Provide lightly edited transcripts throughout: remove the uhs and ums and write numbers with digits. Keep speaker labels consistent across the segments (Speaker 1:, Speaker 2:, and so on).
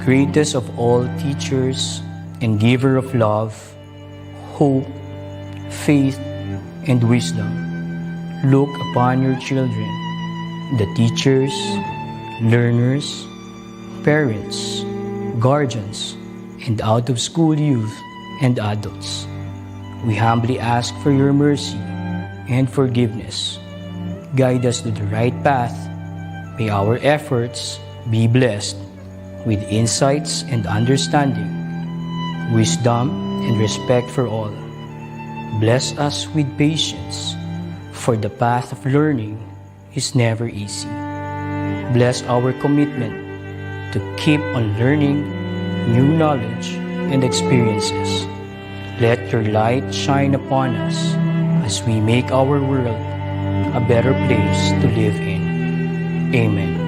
Speaker 1: greatest of all teachers and giver of love, hope, faith, and wisdom, look upon your children, the teachers, learners, parents, guardians, and out-of-school youth and adults. We humbly ask for your mercy and forgiveness. Guide us to the right path. May our efforts be blessed with insights and understanding, wisdom and respect for all. Bless us with patience, for the path of learning is never easy. Bless our commitment to keep on learning new knowledge and experiences. Let your light shine upon us as we make our world a better place to live in. Amen.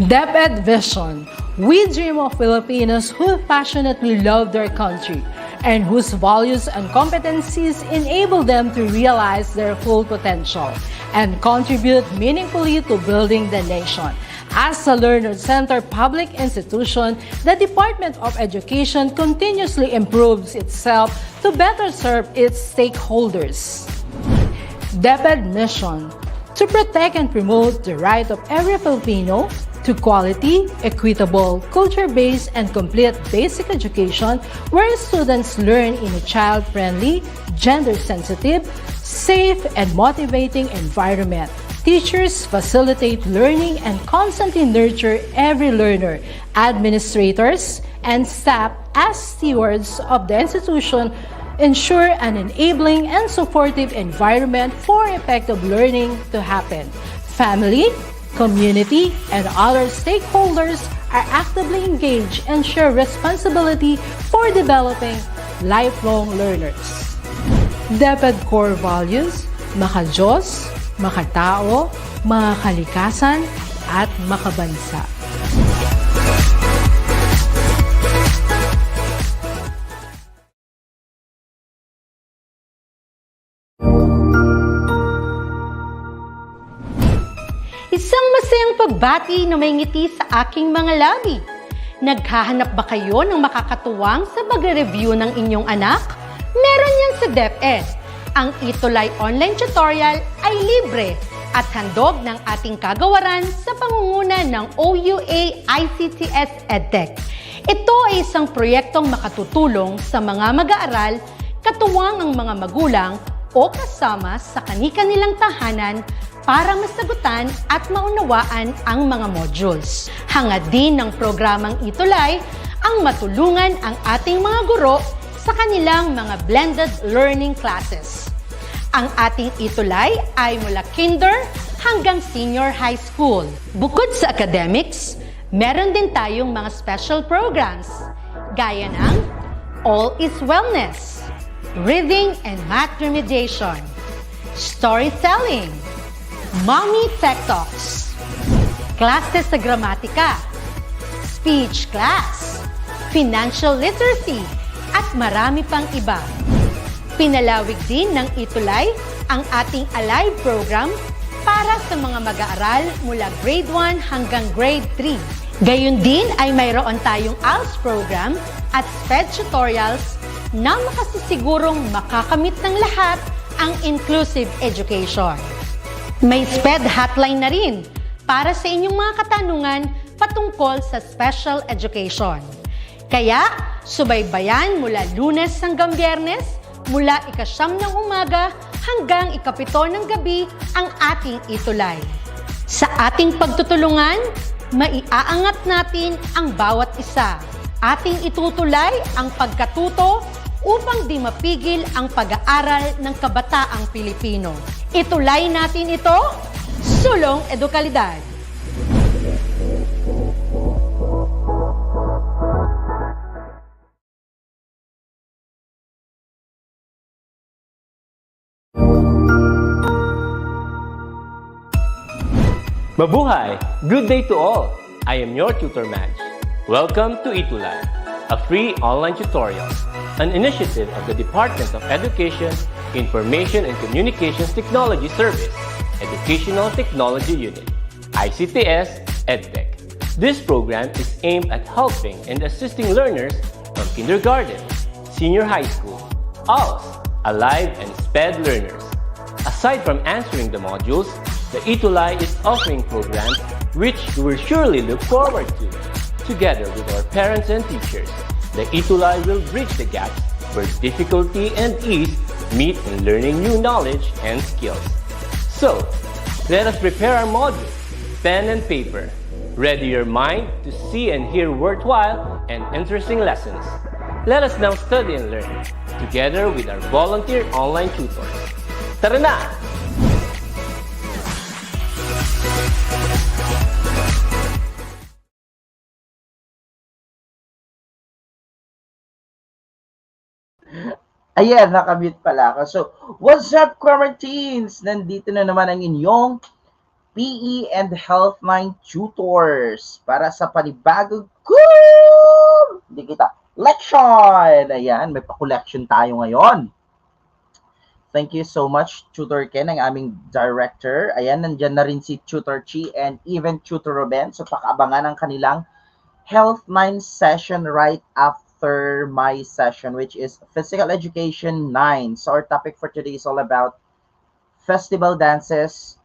Speaker 2: DepEd Vision. We dream of Filipinos who passionately love their country and whose values and competencies enable them to realize their full potential and contribute meaningfully to building the nation. As a learner-centered public institution, the Department of Education continuously improves itself to better serve its stakeholders. DepEd mission: to protect and promote the right of every Filipino to quality, equitable, culture-based, and complete basic education where students learn in a child-friendly, gender-sensitive, safe, and motivating environment. Teachers facilitate learning and constantly nurture every learner. Administrators and staff, as stewards of the institution, ensure an enabling and supportive environment for effective learning to happen. Family, community, and other stakeholders are actively engaged and share responsibility for developing lifelong learners. DepEd core values: maka-Diyos, makatao, makakalikasan, at makabansa.
Speaker 3: Isang masayang pagbati na may ngiti sa aking mga labi. Naghahanap ba kayo ng makakatuwang sa pag-review ng inyong anak? Meron yan sa DepEd. Ang ETUlay online tutorial ay libre at handog ng ating kagawaran sa pangunguna ng OUA ICTS EdTech. Ito ay isang proyektong makatutulong sa mga mag-aaral, katuwang ang mga magulang o kasama sa kani-kanilang tahanan para masagutan at maunawaan ang mga modules. Hangad din ng programang ETUlay ang matulungan ang ating mga guro sa kanilang mga blended learning classes. Ang ating ETUlay ay mula kinder hanggang senior high school. Bukod sa academics, meron din tayong mga special programs gaya ng All is Wellness, Reading and Math Remediation, Storytelling, Mommy Tech Talks, Classes sa Gramatika, Speech Class, Financial Literacy, at marami pang iba. Pinalawig din ng ETUlay ang ating Alive program para sa mga mag-aaral mula grade 1 hanggang grade 3. Gayun din ay mayroon tayong ALS program at SPED tutorials na makasisigurong makakamit ng lahat ang inclusive education. May SPED hotline na rin para sa inyong mga katanungan patungkol sa special education. Kaya, subaybayan mula Lunes hanggang Biyernes, mula 9:00 ng umaga hanggang 7:00 ng gabi ang ating ETUlay. Sa ating pagtutulungan, maiaangat natin ang bawat isa. Ating itutulay ang pagkatuto upang di mapigil ang pag-aaral ng kabataang Pilipino. Itulay natin ito, sulong edukalidad.
Speaker 4: Mabuhay! Good day to all! I am your tutor Madge. Welcome to ETUlay, a free online tutorial, an initiative of the Department of Education, Information and Communications Technology Service, Educational Technology Unit, ICTS EdTech. This program is aimed at helping and assisting learners from kindergarten, senior high school, ALS, Alive, and SPED learners. Aside from answering the modules, the ETUlay is offering programs which you will surely look forward to. Together with our parents and teachers, the ETUlay will bridge the gaps where difficulty and ease meet in learning new knowledge and skills. So, let us prepare our modules, pen and paper. Ready your mind to see and hear worthwhile and interesting lessons. Let us now study and learn, together with our volunteer online tutors. Tara na!
Speaker 5: Ayan, nakamute pala ako. So, what's up, quarantines? Nandito na naman ang inyong PE and Health9 tutors para sa panibagong lection! Ayan, may pa-collection tayo ngayon. Thank you so much, Tutor Ken, ang aming director. Ayan, nandyan na rin si Tutor Chi and even Tutor Ruben. So, pakaabangan ang kanilang Health9 session right after my session, which is Physical Education 9. So our topic for today is all about festival dances,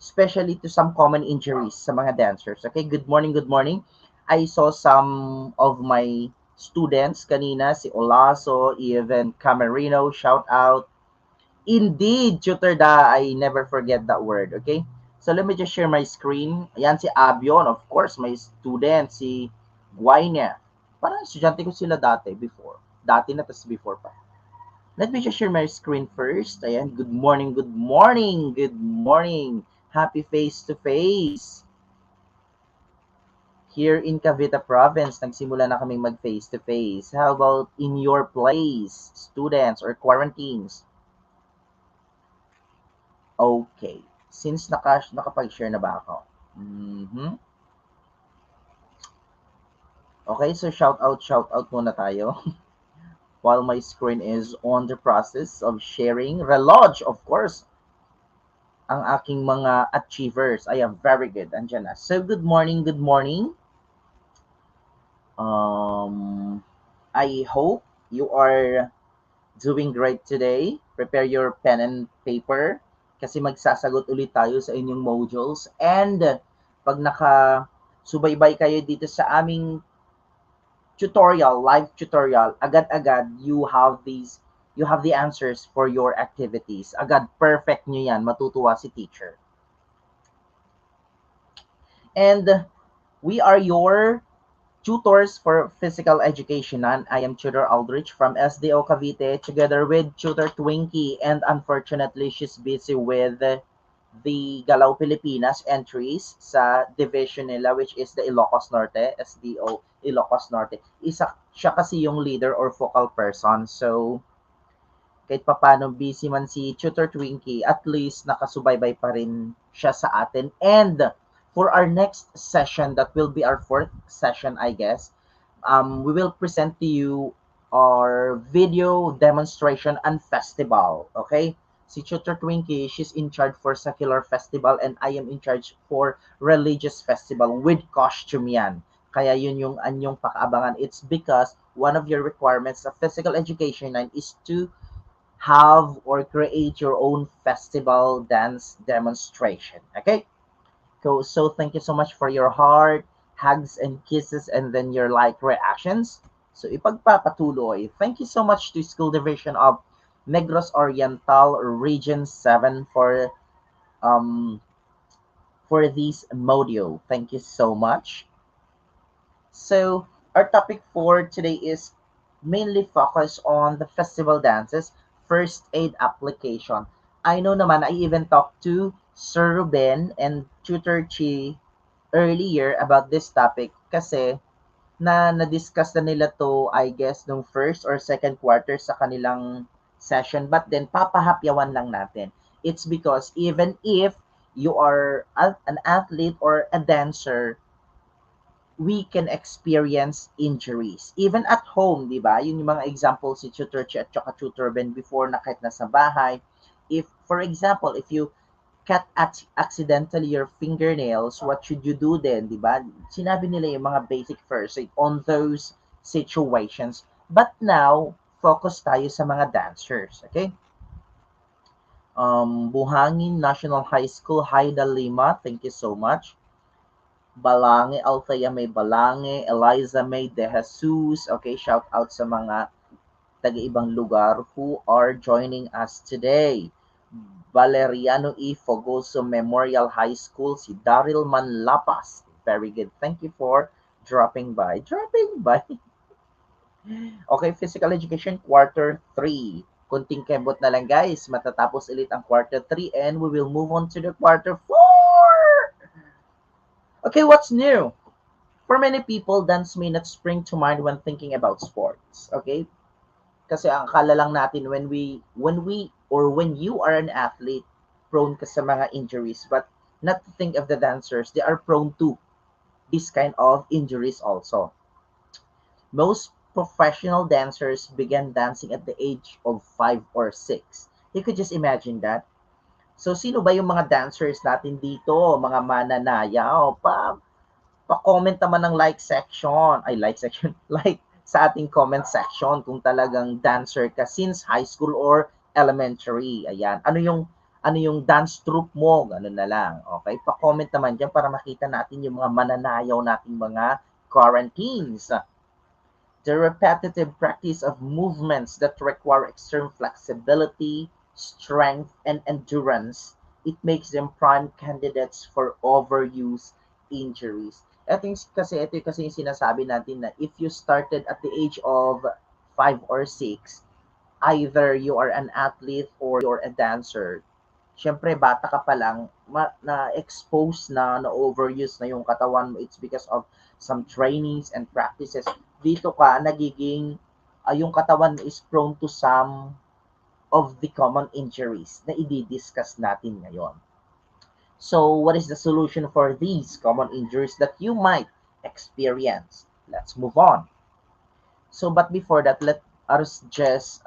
Speaker 5: especially to some common injuries sa mga dancers. Okay, good morning, good morning. I saw some of my students kanina, si Olaso, even Camerino, shout out. Indeed, Tutor Da, I never forget that word, okay? So let me just share my screen. Ayan si Abion, of course, my student, si Guayna. Parang estudyante ko sila dati, before. Dati na, tas before pa. Let me just share my screen first. Ayan, good morning, good morning, good morning. Happy face-to-face. Here in Cavite Province, nagsimula na kaming mag-face-to-face. How about in your place, students or quarantines? Okay. Since nakapag-share na ba ako? Okay, so shout out muna tayo. While my screen is on the process of sharing. Relodge, of course, ang aking mga achievers. I am very good. Andyan na. So, good morning, good morning. I hope you are doing great today. Prepare your pen and paper kasi magsasagot ulit tayo sa inyong modules. And pag nakasubaybay kayo dito sa aming tutorial, live tutorial, agad-agad you have the answers for your activities. Agad, perfect nyo yan. Matutuwa si teacher. And we are your tutors for physical education. And I am Tutor Aldrich from SDO Cavite together with Tutor Twinkie. And unfortunately, she's busy with the Galaw Pilipinas entries sa division nila, which is the Ilocos Norte, SDO Ilocos Norte. Siya kasi yung leader or focal person. So, kahit papano busy man si Tutor Twinkie, at least nakasubaybay pa rin siya sa atin. And for our next session, that will be our fourth session, I guess, we will present to you our video demonstration and festival. Okay? Si Tutor Twinkie, she's in charge for secular festival and I am in charge for religious festival with costume yan. Kaya yun yung anyong pakaabangan. It's because one of your requirements of physical education is to have or create your own festival dance demonstration. Okay? So thank you so much for your heart, hugs and kisses, and then your like reactions. So ipagpapatuloy. Thank you so much to School Division of Negros Oriental Region 7 for this module. Thank you so much. So our topic for today is mainly focused on the festival dances, first aid application. I know naman, I even talked to Sir Ruben and Tutor Chi earlier about this topic kasi na-discuss na nila to, I guess, nung first or second quarter sa kanilang session, but then papahapyawan lang natin. It's because even if you are an athlete or a dancer, we can experience injuries. Even at home, di ba? Yun yung mga examples si Tutor Chi at saka Tutor Ben before na kahit nasa bahay. If, for example, if you cut accidentally your fingernails, what should you do then, di ba? Sinabi nila yung mga basic first aid on those situations. But now, focus tayo sa mga dancers, okay? Buhangin National High School, Haida Lima, thank you so much. Balange, Althea May Balange, Eliza May De Jesus, okay, shout out sa mga taga-ibang lugar who are joining us today. Valeriano E. Fogoso Memorial High School, si Daryl Manlapas. Very good. Thank you for dropping by. Dropping by. Okay, physical education quarter 3. Kunting kembot na lang guys. Matatapos ulit ang quarter 3 and we will move on to the quarter 4. Okay, what's new? For many people, dance may not spring to mind when thinking about sports. Okay? Kasi ang akala lang natin when you are an athlete, prone ka sa mga injuries, but not to think of the dancers, they are prone to this kind of injuries also. Most professional dancers began dancing at the age of 5 or 6. You could just imagine that. So, sino ba yung mga dancers natin dito? Mga mananayaw? Pa-comment naman ng like section. Ay, like section. Like sa ating comment section kung talagang dancer ka since high school or elementary. Ayan. Ano yung dance troupe mo? Ganun na lang. Okay? Pa-comment naman dyan para makita natin yung mga mananayaw nating mga quarantines. The repetitive practice of movements that require extreme flexibility, strength, and endurance, it makes them prime candidates for overuse injuries. Ito kasi yung sinasabi natin na if you started at the age of 5 or 6, either you are an athlete or you're a dancer, syempre bata ka pa lang, na-expose na overuse na yung katawan mo. It's because of some trainings and practices. Dito ka, nagiging, yung katawan is prone to some of the common injuries na i-discuss natin ngayon. So, what is the solution for these common injuries that you might experience? Let's move on. So, but before that, let us just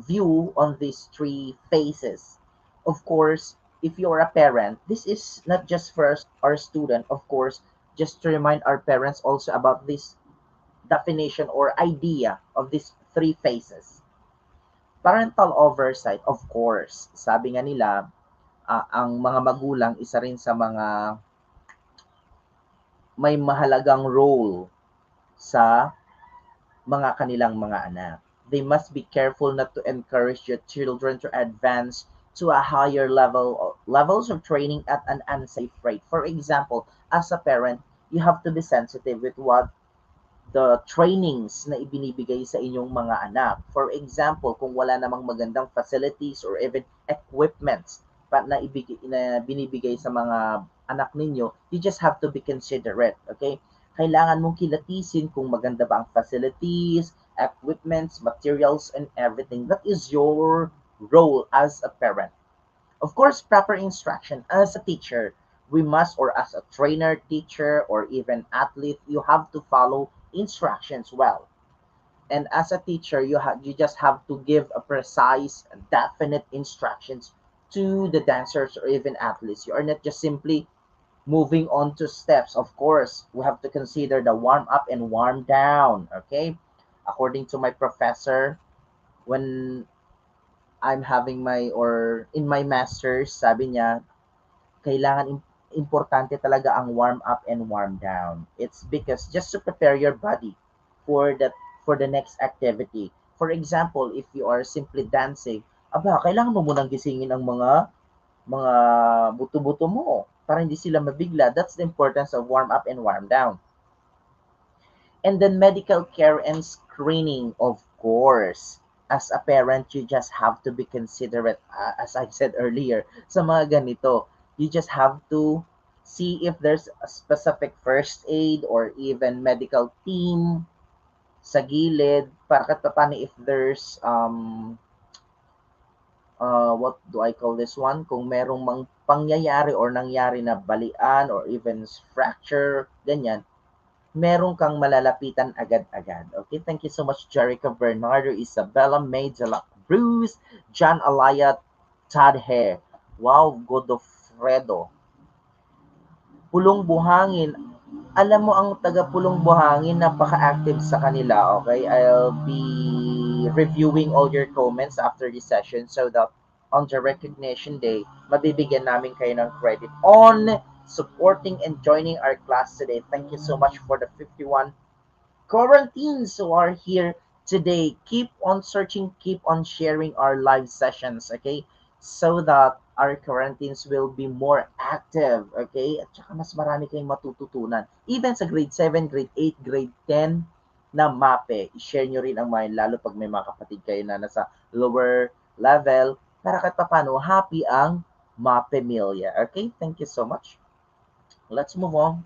Speaker 5: view on these 3 phases. Of course, if you are a parent, this is not just for our student, of course, just to remind our parents also about this definition or idea of these 3 phases. Parental oversight, of course. Sabi nga nila, ang mga magulang isa rin sa mga may mahalagang role sa mga kanilang mga anak. They must be careful not to encourage your children to advance to a higher levels of training at an unsafe rate. For example, as a parent, you have to be sensitive with what the trainings na ibinibigay sa inyong mga anak. For example, kung wala namang magandang facilities or even equipments na binibigay sa mga anak ninyo, you just have to be considerate, okay? Kailangan mong kilatisin kung maganda ba ang facilities, equipments, materials, and everything. That is your role as a parent. Of course, proper instruction as a teacher, we must, or as a trainer, teacher, or even athlete, you have to follow instructions well. And as a teacher, you just have to give a precise, definite instructions to the dancers or even athletes. You are not just simply moving on to steps. Of course, we have to consider the warm up and warm down. Okay, according to my professor, when I'm having in my master's, sabi niya, kailangan importante talaga ang warm up and warm down. It's because just to prepare your body for the next activity. For example, if you are simply dancing, kailangan mo munang gisingin ang mga buto-buto mo para hindi sila mabigla. That's the importance of warm up and warm down. And then medical care and screening, of course. As a parent, you just have to be considerate, as I said earlier, sa mga ganito. You just have to see if there's a specific first aid or even medical team sa gilid para kahit paano if there's what do I call this one? Kung merong mang pangyayari or nangyari na balian or even fracture, ganyan, meron kang malalapitan agad-agad. Okay, thank you so much, Jerica Bernardo, Isabella May de la Cruz, John Alaya Tadhe. Wow, Godofredo. Pulong Buhangin. Alam mo, ang taga Pulong Buhangin, napaka-active sa kanila, okay? I'll be reviewing all your comments after this session so that on the recognition day, mabibigyan namin kayo ng credit on supporting and joining our class today. Thank you so much for the 51 quarantines who are here today. Keep on searching, keep on sharing our live sessions, okay? So that our quarantines will be more active, okay? At saka mas marami kayong matututunan. Even sa grade 7, grade 8, grade 10 na MAPE, i-share nyo rin ang mga, lalo pag may mga kapatid kayo na nasa lower level, para kahit paano, happy ang MAPE-milya. Okay? Thank you so much. Let's move on.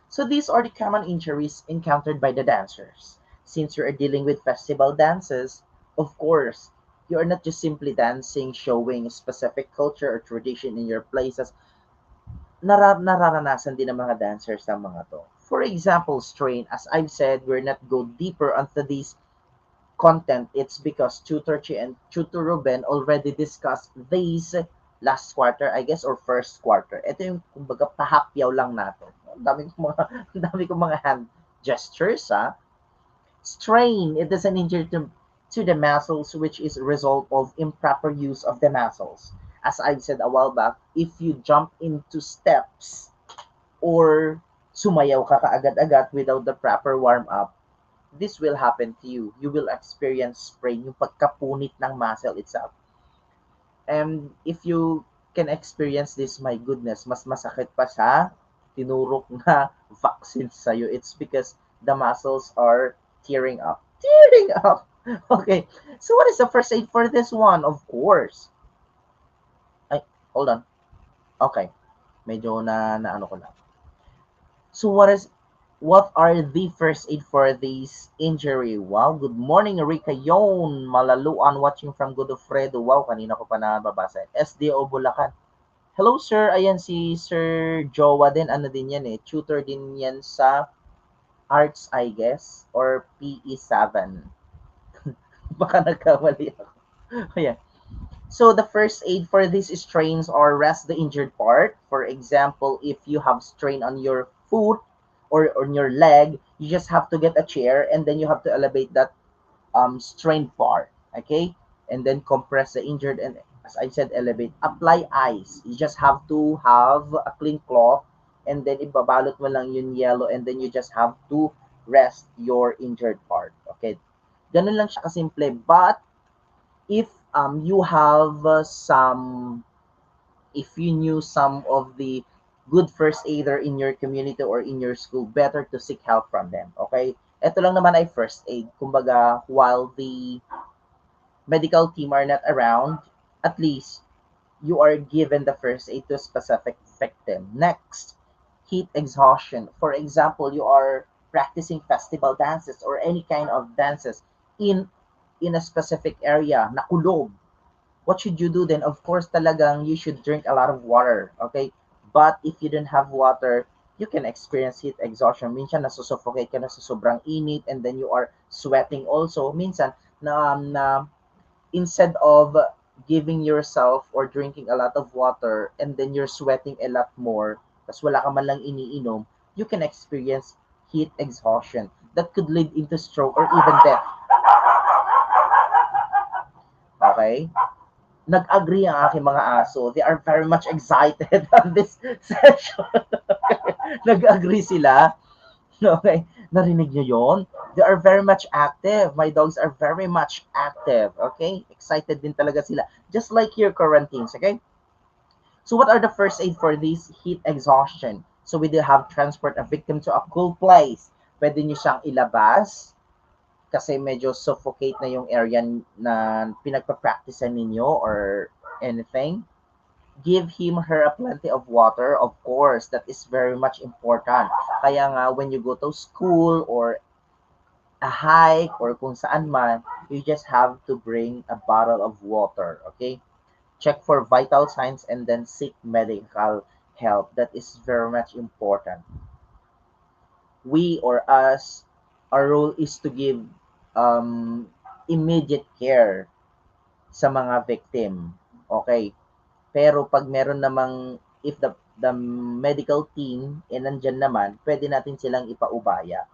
Speaker 5: So these are the common injuries encountered by the dancers. Since you are dealing with festival dances, of course, you are not just simply dancing, showing specific culture or tradition in your places. Nararanasan din ng mga dancers ng mga to. For example, strain, as I've said, we're not go deeper onto these content. It's because Tutor Chi and Tutor Ruben already discussed these last quarter, I guess, or first quarter. Ito yung, kumbaga, pahapyaw lang natin. Ang dami kong mga hand gestures, ha? Strain, it is an injury to the muscles, which is a result of improper use of the muscles. As I've said a while back, if you jump into steps or sumayaw ka kaagad-agad without the proper warm-up, this will happen to you. You will experience sprain, yung pagkapunit ng muscle itself. And if you can experience this, my goodness, mas masakit pa sa tinurok na vaccine sa'yo. It's because the muscles are tearing up. Tearing up! Okay, so what is the first aid for this one? Of course. Ay, hold on. Okay, medyo na ano ko na. So what are the first aid for this injury? Wow, good morning, Rika Yon Malaluan, watching from Godofredo. Wow, kanina ko pa nababasa. SDO Bulacan. Hello, sir. Ayan si Sir Jowa din. Ano din yan eh. Tutor din yan sa Arts, I guess. Or PE7. Baka nagkamali ako. Ayan. So the first aid for these strains are rest the injured part. For example, if you have strain on your foot or on your leg, you just have to get a chair and then you have to elevate that strained part, okay? And then compress the injured, and as I said, elevate. Apply ice. You just have to have a clean cloth and then ibabalot mo lang yung yellow and then you just have to rest your injured part, okay? Ganun lang siya kasimple. But if you have if you knew some of the good first aider in your community or in your school, better to seek help from them, okay? Ito lang naman ay first aid. Kumbaga, while the medical team are not around, at least you are given the first aid to a specific victim. Next, heat exhaustion. For example, you are practicing festival dances or any kind of dances in a specific area, nakulog. What should you do then? Of course, talagang you should drink a lot of water, okay? But if you don't have water, you can experience heat exhaustion. Minsan nasusuffocate ka na sa sobrang init and then you are sweating also. Minsan na instead of giving yourself or drinking a lot of water and then you're sweating a lot more, tas wala ka man lang iniinom, you can experience heat exhaustion. That could lead into stroke or even death. Okay? Nag-agree ang aking mga aso. They are very much excited on this session. Nag-agree sila. Okay? Narinig nyo yun? They are very much active. My dogs are very much active. Okay? Excited din talaga sila. Just like your quarantines. Okay? So what are the first aid for this heat exhaustion? So we do have transport a victim to a cool place. Pwede nyo siyang ilabas kasi medyo suffocate na yung area na pinagpa-practicean ninyo or anything. Give him her a plenty of water, of course, that is very much important. Kaya nga when you go to school or a hike or kung saan man, you just have to bring a bottle of water, okay? Check for vital signs and then seek medical help. That is very much important. We or us, our role is to give immediate care sa mga victim. Okay? Pero pag meron namang, if the medical team nandyan naman, pwede natin silang ipaubaya.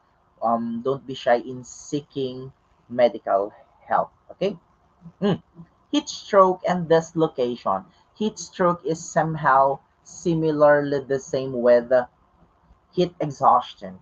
Speaker 5: Don't be shy in seeking medical help. Okay? Heat stroke and dislocation. Heat stroke is somehow similarly the same with heat exhaustion.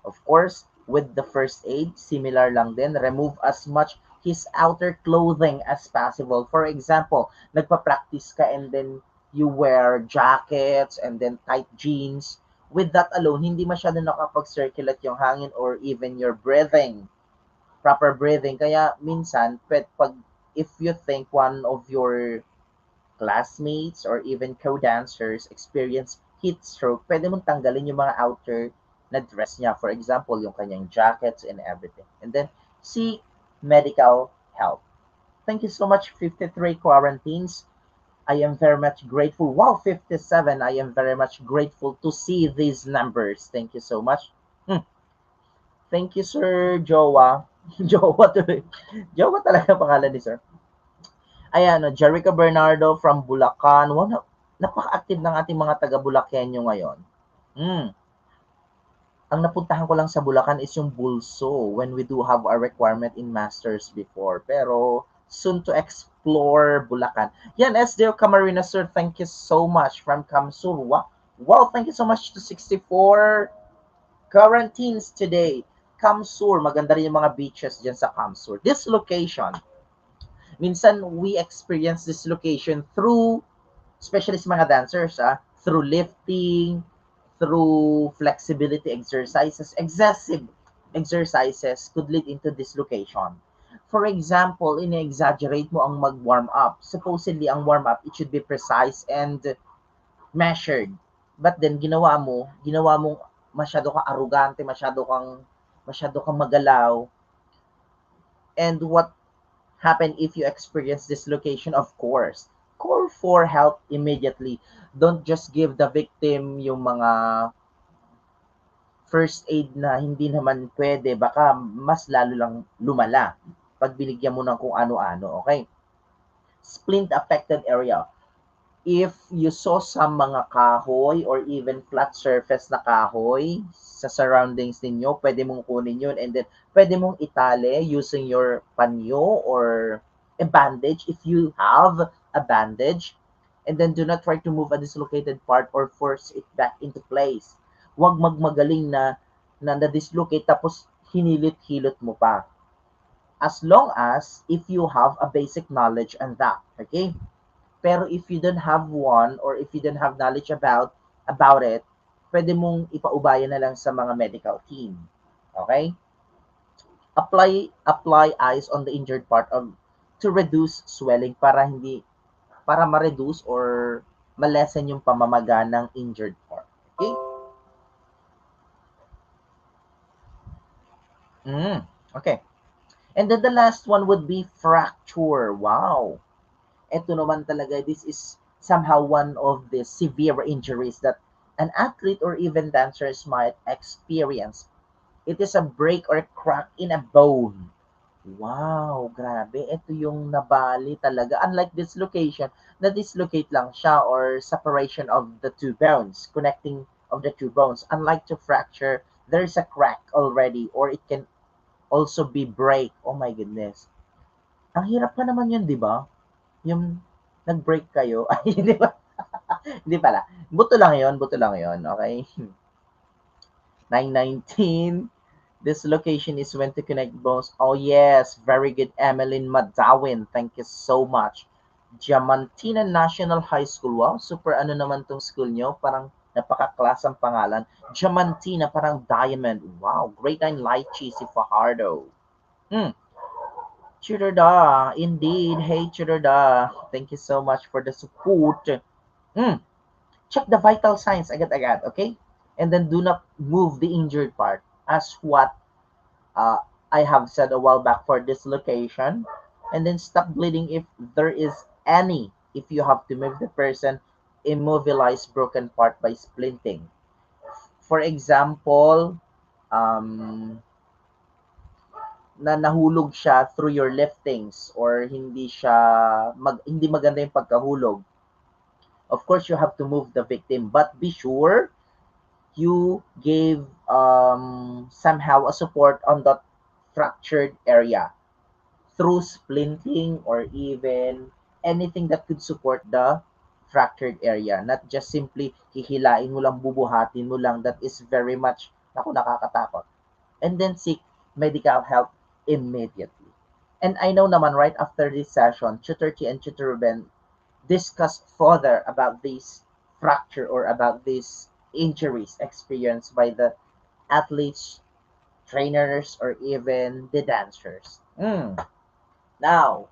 Speaker 5: Of course, with the first aid, similar lang din, remove as much his outer clothing as possible. For example, nagpa-practice ka and then you wear jackets and then tight jeans. With that alone, hindi masyado nakapag-circulate yung hangin or even your breathing, proper breathing. Kaya minsan, pag if you think one of your classmates or even co-dancers experience heat stroke, pwede mong tanggalin yung mga outer na dress niya. For example, yung kanyang jackets and everything. And then, seek medical help. Thank you so much, 53 quarantines. I am very much grateful. Wow, 57. I am very much grateful to see these numbers. Thank you so much. Thank you, Sir Jowa. Jowa tuloy. Jowa talaga pangalan ni Sir. Ayan, Jerica Bernardo from Bulacan. Wow, napaka-active ng ating mga taga-Bulakenyo ngayon. Ang napuntahan ko lang sa Bulacan is yung Bulso when we do have our requirement in masters before. Pero soon to explore Bulacan. Yan, SDO Camarina, sir, thank you so much from Kamsur. Wow, wow, thank you so much to 64 quarantines today. Kamsur, maganda rin yung mga beaches dyan sa Kamsur. This location, minsan we experience this location through, especially sa mga dancers, through lifting, through flexibility exercises, excessive exercises could lead into dislocation. For example, ini-exaggerate mo ang mag-warm up. Supposedly, ang warm up, it should be precise and measured. But then, ginawa mo masyado kang arrogante, masyado kang magalaw. And what happened if you experience dislocation? Of course, call for help immediately. Don't just give the victim yung mga first aid na hindi naman pwede. Baka mas lalo lang lumala pag binigyan mo ng kung ano-ano. Okay? Splint affected area. If you saw some mga kahoy or even flat surface na kahoy sa surroundings ninyo, pwede mong kunin yun and then pwede mong itali using your panyo or a bandage if you have a bandage, and then do not try to move a dislocated part or force it back into place. Huwag magmagaling na na-dislocate tapos hinilit-hilot mo pa. As long as if you have a basic knowledge on that, okay? Pero if you don't have one or if you don't have knowledge about it, pwede mong ipaubaya na lang sa mga medical team. Okay? Apply ice on the injured part to reduce swelling para ma-reduce or ma-lessen yung pamamaga ng injured part. Okay? Okay. And then the last one would be fracture. Wow. Ito naman talaga, this is somehow one of the severe injuries that an athlete or even dancers might experience. It is a break or crack in a bone. Wow, grabe. Ito yung nabali talaga. Unlike dislocation, na-dislocate lang siya or separation of the two bones, connecting of the two bones. Unlike to fracture, there is a crack already or it can also be break. Oh my goodness. Ang hirap pa naman yun, di ba? Yung nag-break kayo, ay, hindi ba? Hindi pala. Buto lang yon, okay? 919. This location is when to connect bones. Oh yes, very good, Emeline Madawin. Thank you so much. Diamantina National High School. Wow, super ano naman tong school nyo. Parang napaka-class ang pangalan. Diamantina, parang diamond. Wow, grade 9 Lychee si Fajardo. Chudorda, indeed. Hey, Chudorda. Thank you so much for the support. Check the vital signs agad-agad, okay? And then do not move the injured part as what I have said a while back for dislocation, and then stop bleeding if there is any. If you have to move the person, immobilize broken part by splinting. For example, um, na nahulog siya through your liftings or hindi maganda yung pagkahulog. Of course, you have to move the victim, but be sure you gave somehow a support on that fractured area through splinting or even anything that could support the fractured area. Not just simply hihilain mo lang, bubuhatin mo lang. That is very much, nakakatakot. And then seek medical help immediately. And I know naman right after this session, Tutor T and Tutor Ruben discuss further about this fracture or about these injuries experienced by the athletes, trainers, or even the dancers. Now,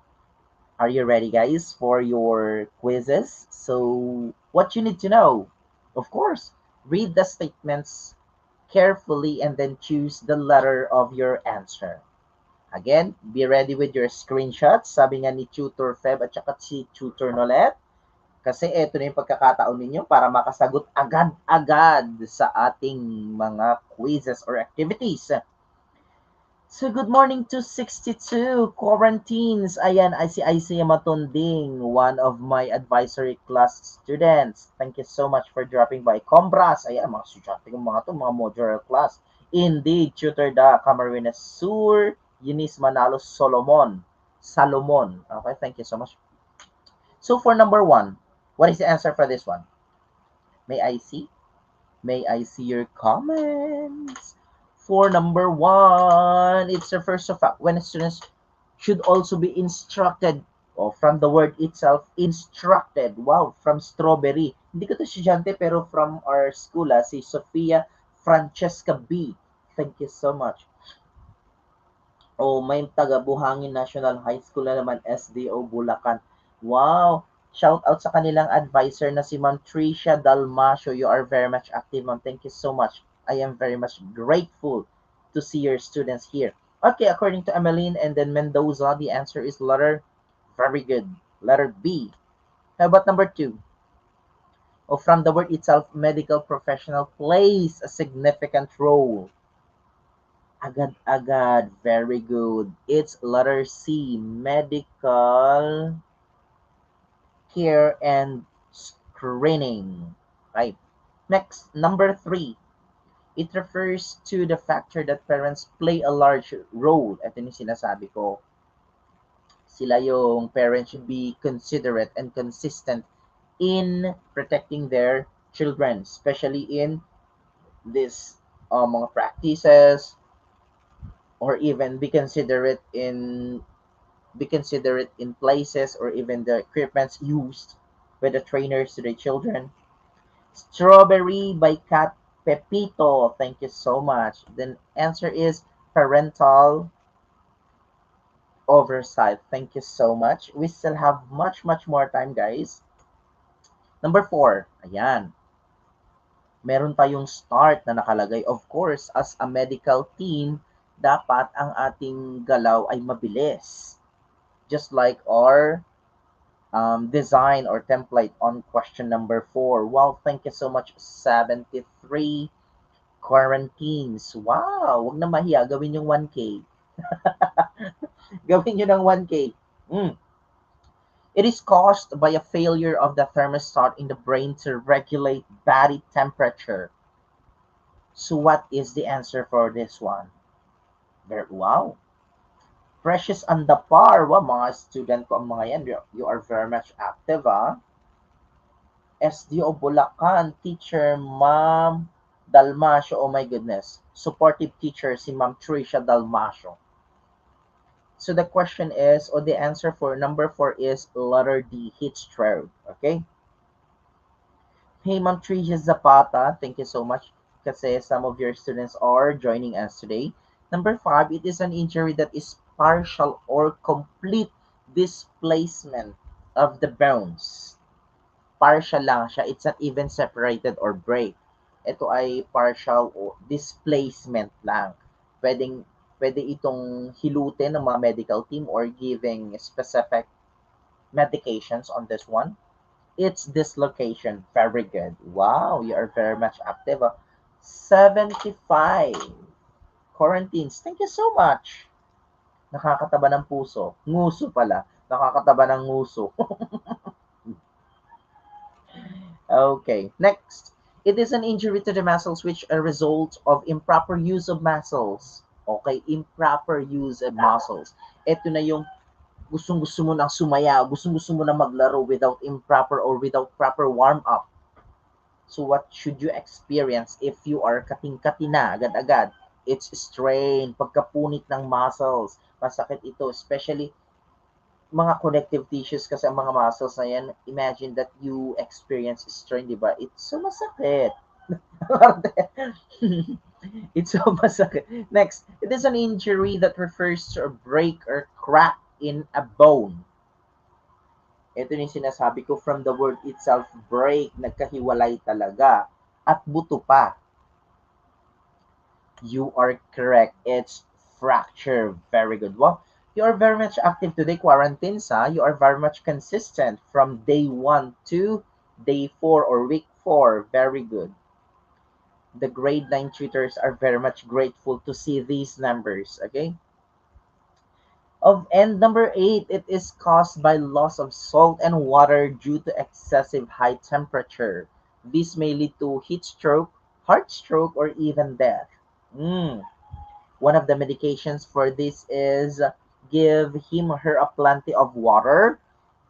Speaker 5: are you ready, guys, for your quizzes? So, what you need to know, of course, read the statements carefully and then choose the letter of your answer. Again, be ready with your screenshots. Sabi nga ni Tutor Feb at saka si Tutor Nolet. Kasi ito na yung pagkakataon ninyo para makasagot agad-agad sa ating mga quizzes or activities. So good morning to 62 quarantines. Ayan, ay si Isaiah Matunding, one of my advisory class students. Thank you so much for dropping by. Combras, ayan, mga estudyante ng mga to, mga modular class. Indeed, Tutor Da, Camarines Sur, Eunice Manalo Salomon. Okay, thank you so much. So for number 1, what is the answer for this one? May I see? May I see your comments? For number 1, it's refers to fact when students should also be instructed from the word itself, instructed. Wow, from strawberry. Hindi ko to estudyante pero from our school, si Sofia Francesca B. Thank you so much. May taga Buhangin National High School na naman, SDO Bulacan. Wow, shout out sa kanilang advisor na si Ma'am Tricia Dalmasio. You are very much active, ma'am. Thank you so much. I am very much grateful to see your students here. Okay, according to Emeline and then Mendoza, the answer is very good, letter B. How about number 2? From the word itself, medical professional plays a significant role. Agad-agad, very good. It's letter C, medical care and screening. Right. Next, number 3. It refers to the factor that parents play a large role. Ito yung sinasabi ko. Sila yung parents should be considerate and consistent in protecting their children, especially in this mga practices, or even be considerate in places or even the equipments used by the trainers to the children. Strawberry by Cat Pepito. Thank you so much. The answer is parental oversight. Thank you so much. We still have much more time, guys. Number 4. Ayan. Meron tayong start na nakalagay. Of course, as a medical team, dapat ang ating galaw ay mabilis. Just like our design or template on question number 4. Wow, thank you so much. 73 quarantines. Wow, wag na mahiya. Gawin yung 1K. Gawin nyo ng 1K. It is caused by a failure of the thermostat in the brain to regulate body temperature. So what is the answer for this one? Wow. Precious Andapar. Wow, mga student ko ang mga yan. You are very much active, SDO Bulacan, teacher Ma'am Dalmasio. Oh my goodness. Supportive teacher si Ma'am Tricia Dalmasio. So the question is, or the answer for number 4 is letter D, heat stroke. Okay? Hey, Ma'am Tricia Zapata, thank you so much kasi some of your students are joining us today. Number 5, it is an injury that is partial or complete displacement of the bones. Partial lang siya. It's not even separated or break. Ito ay partial or displacement lang. Pwedeng pwede itong hilutin ng mga medical team or giving specific medications on this one. It's dislocation. Very good. Wow, you are very much active. 75 quarantines. Thank you so much. Nakakataba ng puso. Nguso pala. Nakakataba ng nguso. Okay, next. It is an injury to the muscles which a result of improper use of muscles. Okay, improper use of muscles. Ito na yung gustong-gusto mo nang sumaya, gustong-gusto mo na maglaro without improper or without proper warm-up. So what should you experience if you are kating-kati na agad-agad? It's strain, pagkapunit ng muscles. Masakit ito, especially mga connective tissues kasi ang mga muscles na yan, imagine that you experience strain, di ba? It's so masakit. It's so masakit. Next, it is an injury that refers to a break or crack in a bone. Ito yung sinasabi ko from the word itself, break, nagkahiwalay talaga, at buto pa. You are correct. It's fracture. Very good. Well, you are very much active today, quarantines, ha? You are very much consistent from day 1 to day 4 or week 4. Very good. The grade 9 tutors are very much grateful to see these numbers, okay? And number 8, it is caused by loss of salt and water due to excessive high temperature. This may lead to heat stroke, heart stroke, or even death. One of the medications for this is give him or her a plenty of water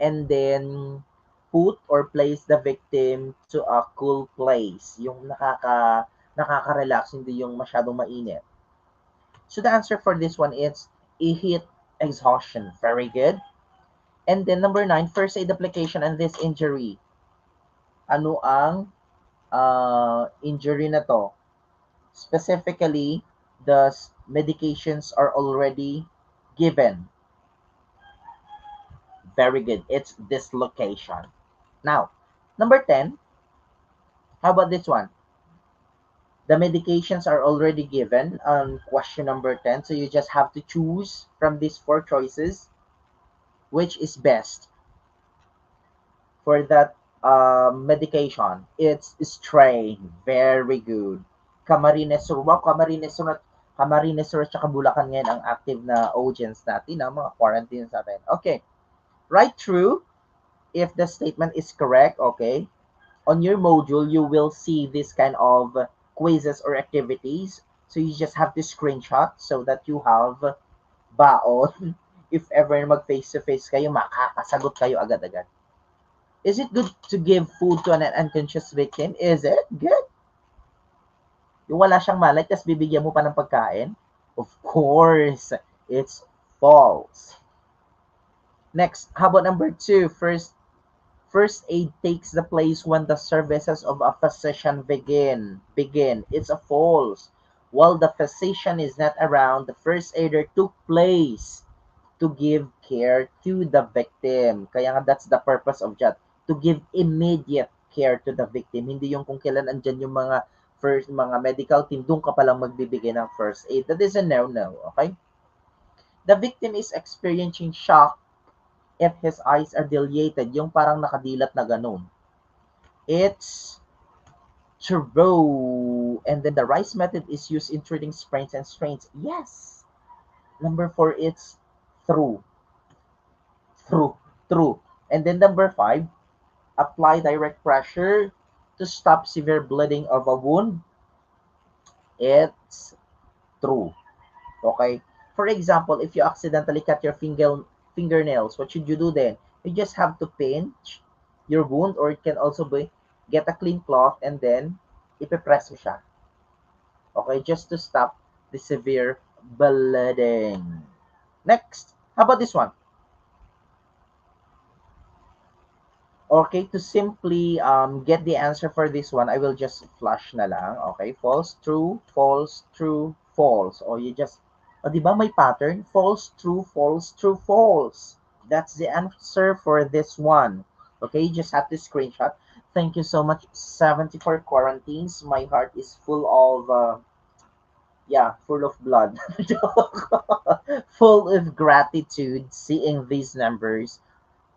Speaker 5: and then put or place the victim to a cool place. Yung nakaka-relax, hindi yung masyadong mainit. So the answer for this one is heat exhaustion. Very good. And then number 9, first aid application and this injury. Ano ang injury na to? Specifically, the medications are already given. Very good. It's dislocation. Now, number 10, how about this one? The medications are already given on question number 10. So you just have to choose from these 4 choices which is best for that medication. It's strain. Very good. Camarines Sur. Wow, Camarines Sur at saka Bulacan ngayon ang active na audience natin, mga quarantines natin. Okay. Right through, if the statement is correct, okay, on your module, you will see this kind of quizzes or activities. So you just have to screenshot so that you have baon. If ever mag face-to-face kayo, makakasagot kayo agad-agad. Is it good to give food to an unconscious victim? Is it? Good. Yung wala siyang malay, tapos bibigyan mo pa ng pagkain? Of course, it's false. Next, how about number 2? First aid takes the place when the services of a physician begin. It's a false. While the physician is not around, the first aider took place to give care to the victim. Kaya nga that's the purpose of that. To give immediate care to the victim. Hindi yung kung kailan andyan yung mga medical team, doon ka palang magbibigay ng first aid. That is a no-no, okay? The victim is experiencing shock if his eyes are dilated, yung parang nakadilat na ganun. It's true. And then the right method is used in treating sprains and strains. Yes. Number 4, it's true. True. And then number 5, apply direct pressure to stop severe bleeding of a wound. It's true. Okay? For example, if you accidentally cut your fingernails, what should you do then? You just have to pinch your wound, or it can also be get a clean cloth and then ipipress mo siya. Okay? Just to stop the severe bleeding. Next. How about this one? Okay, to simply get the answer for this one, I will just flash na lang. Okay, false, true, false, true, false. Or you just, di ba may pattern? False, true, false, true, false. That's the answer for this one. Okay, you just have to screenshot. Thank you so much, 74 quarantines. My heart is full of yeah, full of blood. Full of gratitude seeing these numbers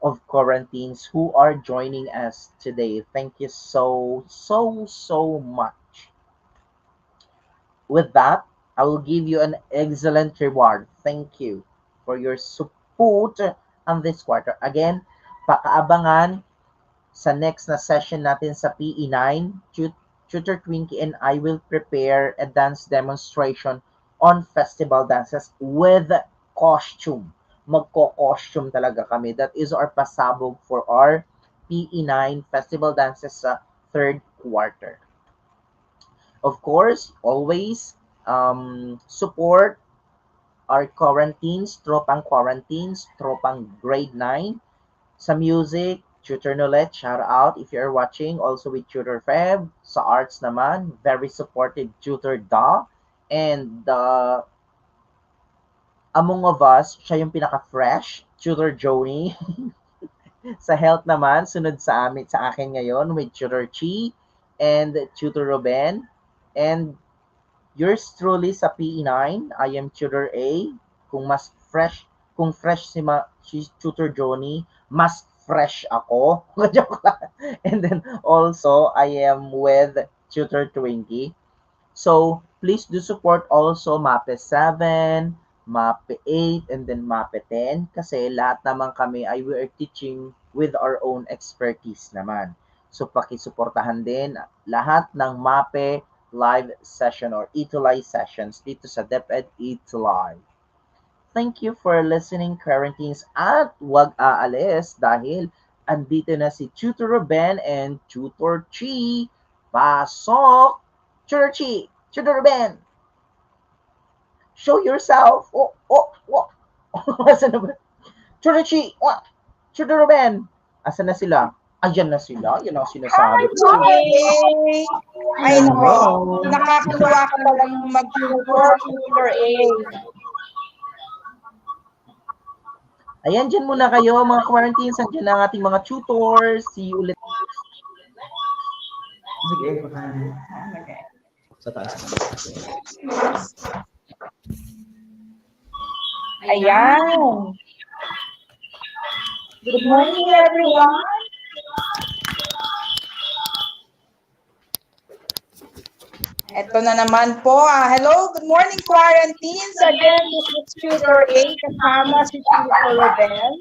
Speaker 5: of quarantines who are joining us today. Thank you so much. With that, I will give you an excellent reward. Thank you for your support on this quarter. Again, pakaabangan sa next na session natin sa PE9. Tutor Twinkie and I will prepare a dance demonstration on festival dances with costume. Magko-costume talaga kami. That is our pasabog for our PE9 festival dances sa third quarter. Of course, always support our tropang grade 9. Sa music, Tutor Nolet, shout out if you're watching. Also with Tutor Feb. Sa arts naman, very supportive Tutor Da. And among of us, siya yung pinaka-fresh, Tutor Joni. Sa health naman, sunod sa akin ngayon with Tutor Chi and Tutor Ruben. And yours truly sa PE9, I am Tutor A. Kung fresh si Tutor Johnny, mas fresh ako. Joke lang. And then also, I am with Tutor Twinkie. So, please do support also MAPEH 7, MAPEH 8, and then MAPEH 10 kasi lahat naman kami ay we are teaching with our own expertise naman. So, pakisuportahan din lahat ng MAPEH live session or ETUlay sessions dito sa DepEd ETUlay. Thank you for listening, quarantines, at wag aalis dahil andito na si Tutor Ruben and Tutor Chi. Pasok! Tutor Chi! Tutor Ruben! Show yourself! Oh! Asan na ba? Tutor Chi! Tutor Ruben! Asan na sila? Ayan na sila. Yan ang sinasabi ko.
Speaker 6: Hey! Ay, nako. Nakakatuwa ka palang mag-tutor, Tutor A.
Speaker 5: Ayan, dyan muna kayo, mga quarantines. Andyan na ang ating mga tutors. See you ulit. Sige, baka sa taas.
Speaker 6: Ayan. Good morning, everyone. Ito na naman po. Hello, good morning, quarantines. Again, this is Tutor A, kasama si Tutor Ruben.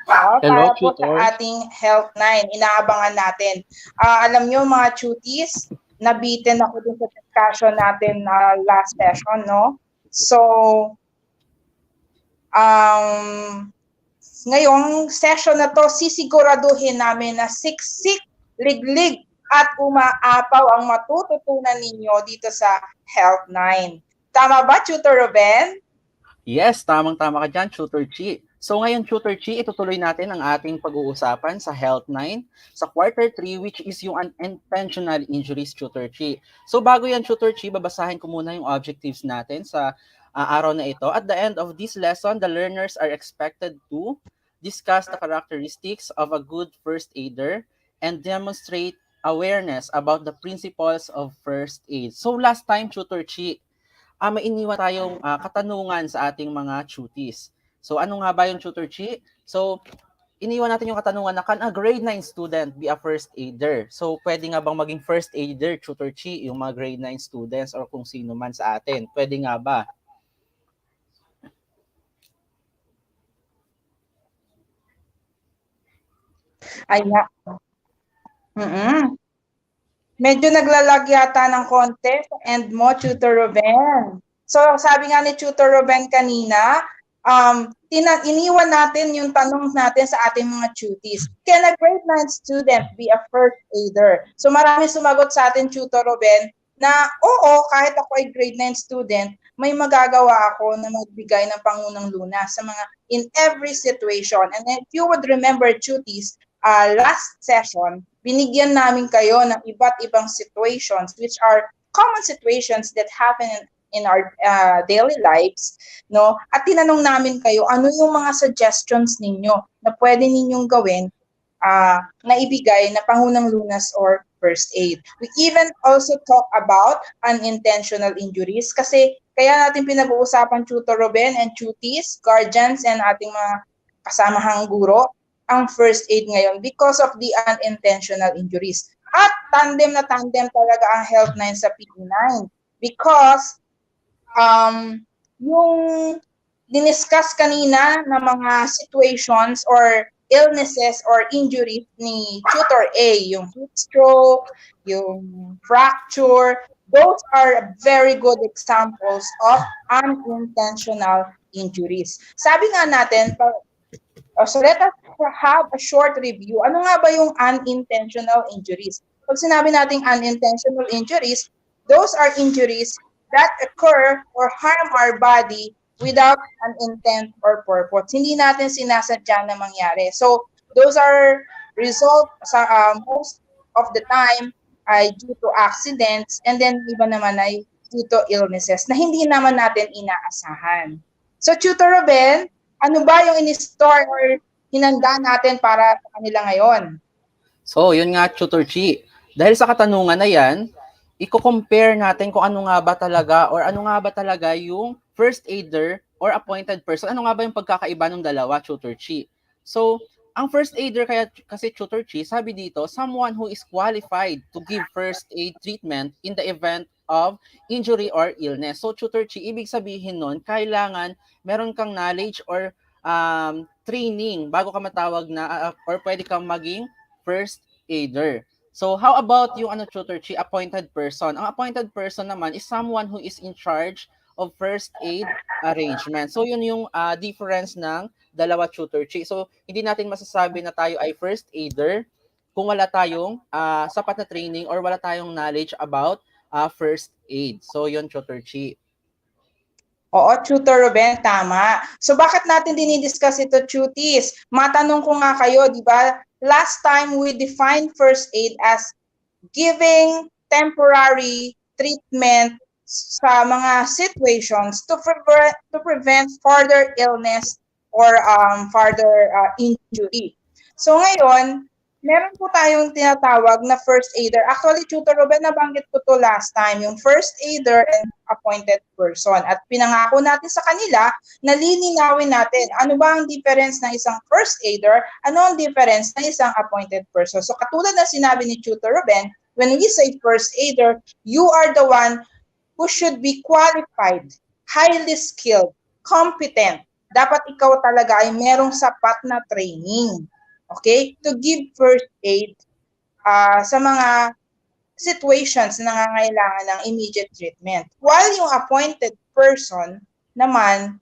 Speaker 6: Para po sa ating Health 9, inaabangan natin. Alam nyo, mga tuties, nabitin ako dun sa discussion natin last session, no? So, ngayong session na to, sisiguraduhin namin na siksik, liglig, at umaapaw ang matututunan ninyo dito sa Health 9. Tama ba, Tutor Ruben?
Speaker 7: Yes, tamang-tama ka dyan, Tutor Chi. So ngayon, Tutor Chi, itutuloy natin ang ating pag-uusapan sa Health 9 sa Quarter 3, which is yung unintentional injuries, Tutor Chi. So bago yan, Tutor Chi, babasahin ko muna yung objectives natin sa araw na ito. At the end of this lesson, the learners are expected to discuss the characteristics of a good first aider and demonstrate awareness about the principles of first aid. So last time, Tutor Chi, may iniwan tayong katanungan sa ating mga tuties. So ano nga ba yung Tutor Chi? So iniwan natin yung katanungan na, can a grade 9 student be a first aider? So pwede nga bang maging first aider, Tutor Chi, yung mga grade 9 students or kung sino man sa atin? Pwede nga ba?
Speaker 6: Ayan. Medyo naglalag yata ng konti and mo, Tutor Ruben. So, sabi nga ni Tutor Ruben kanina, iniwan natin yung tanong natin sa ating mga tuties. Can a grade 9 student be a first aider? So, marami sumagot sa atin, Tutor Ruben, na oo, kahit ako ay grade 9 student, may magagawa ako na magbigay ng pangunang lunas sa mga in every situation. And if you would remember, tuties, last session, binigyan namin kayo ng iba't ibang situations which are common situations that happen in our daily lives, no? At tinanong namin kayo, ano yung mga suggestions ninyo na pwede ninyong gawin na ibigay na pangunang lunas or first aid. We even also talk about unintentional injuries kasi kaya natin pinag-uusapan Tutor Ruben and tutees, guardians, and ating mga kasamahang guro ang first aid ngayon because of the unintentional injuries. At tandem na tandem talaga ang Health 9 sa PE9 because yung diniscuss kanina na mga situations or illnesses or injuries ni Tutor A, yung heat stroke, yung fracture, those are very good examples of unintentional injuries. Sabi nga natin, so let us have a short review. Ano nga ba yung unintentional injuries? Pag sinabi nating unintentional injuries, those are injuries that occur or harm our body without an intent or purpose. Hindi natin sinasadya na mangyari. So, those are result sa most of the time ay due to accidents and then iba naman ay due to illnesses na hindi naman natin inaasahan. So, Tutor Ruben, ano ba yung in-store or hinanda natin para sa kanila ngayon?
Speaker 7: So, yun nga, Tutor Chi. Dahil sa katanungan na yan, i-compare natin kung ano nga ba talaga or ano nga ba talaga yung first aider or appointed person. Ano nga ba yung pagkakaiba ng dalawa, Tutor Chi? So, ang first aider kasi Tutor Chi, sabi dito, someone who is qualified to give first aid treatment in the event of injury or illness. So, Tutor Chi, ibig sabihin nun, kailangan meron kang knowledge or training bago ka matawag na or pwede kang maging first aider. So, how about yung Tutor Chi, appointed person? Ang appointed person naman is someone who is in charge of first aid arrangement. So, yun yung difference ng dalawa, Tutor Chi. So, hindi natin masasabi na tayo ay first aider kung wala tayong sapat na training or wala tayong knowledge about first aid. So, yun, Tutor Chi.
Speaker 6: Oo, Tutor Ruben, tama. So, bakit natin dinidiscuss ito, tutees? Matanong ko nga kayo, di ba? Last time, we defined first aid as giving temporary treatment sa mga situations to prevent further illness or further injury. So ngayon, meron po tayong tinatawag na first aider. Actually, Tutor Ruben, nabanggit ko to last time, yung first aider and appointed person. At pinangako natin sa kanila na lilinawin natin ano ba ang difference ng isang first aider, ano ang difference ng isang appointed person. So katulad na sinabi ni Tutor Ruben, when we say first aider, you are the one who should be qualified, highly skilled, competent. Dapat ikaw talaga ay merong sapat na training. Okay? To give first aid sa mga situations na nangangailangan ng immediate treatment. While yung appointed person naman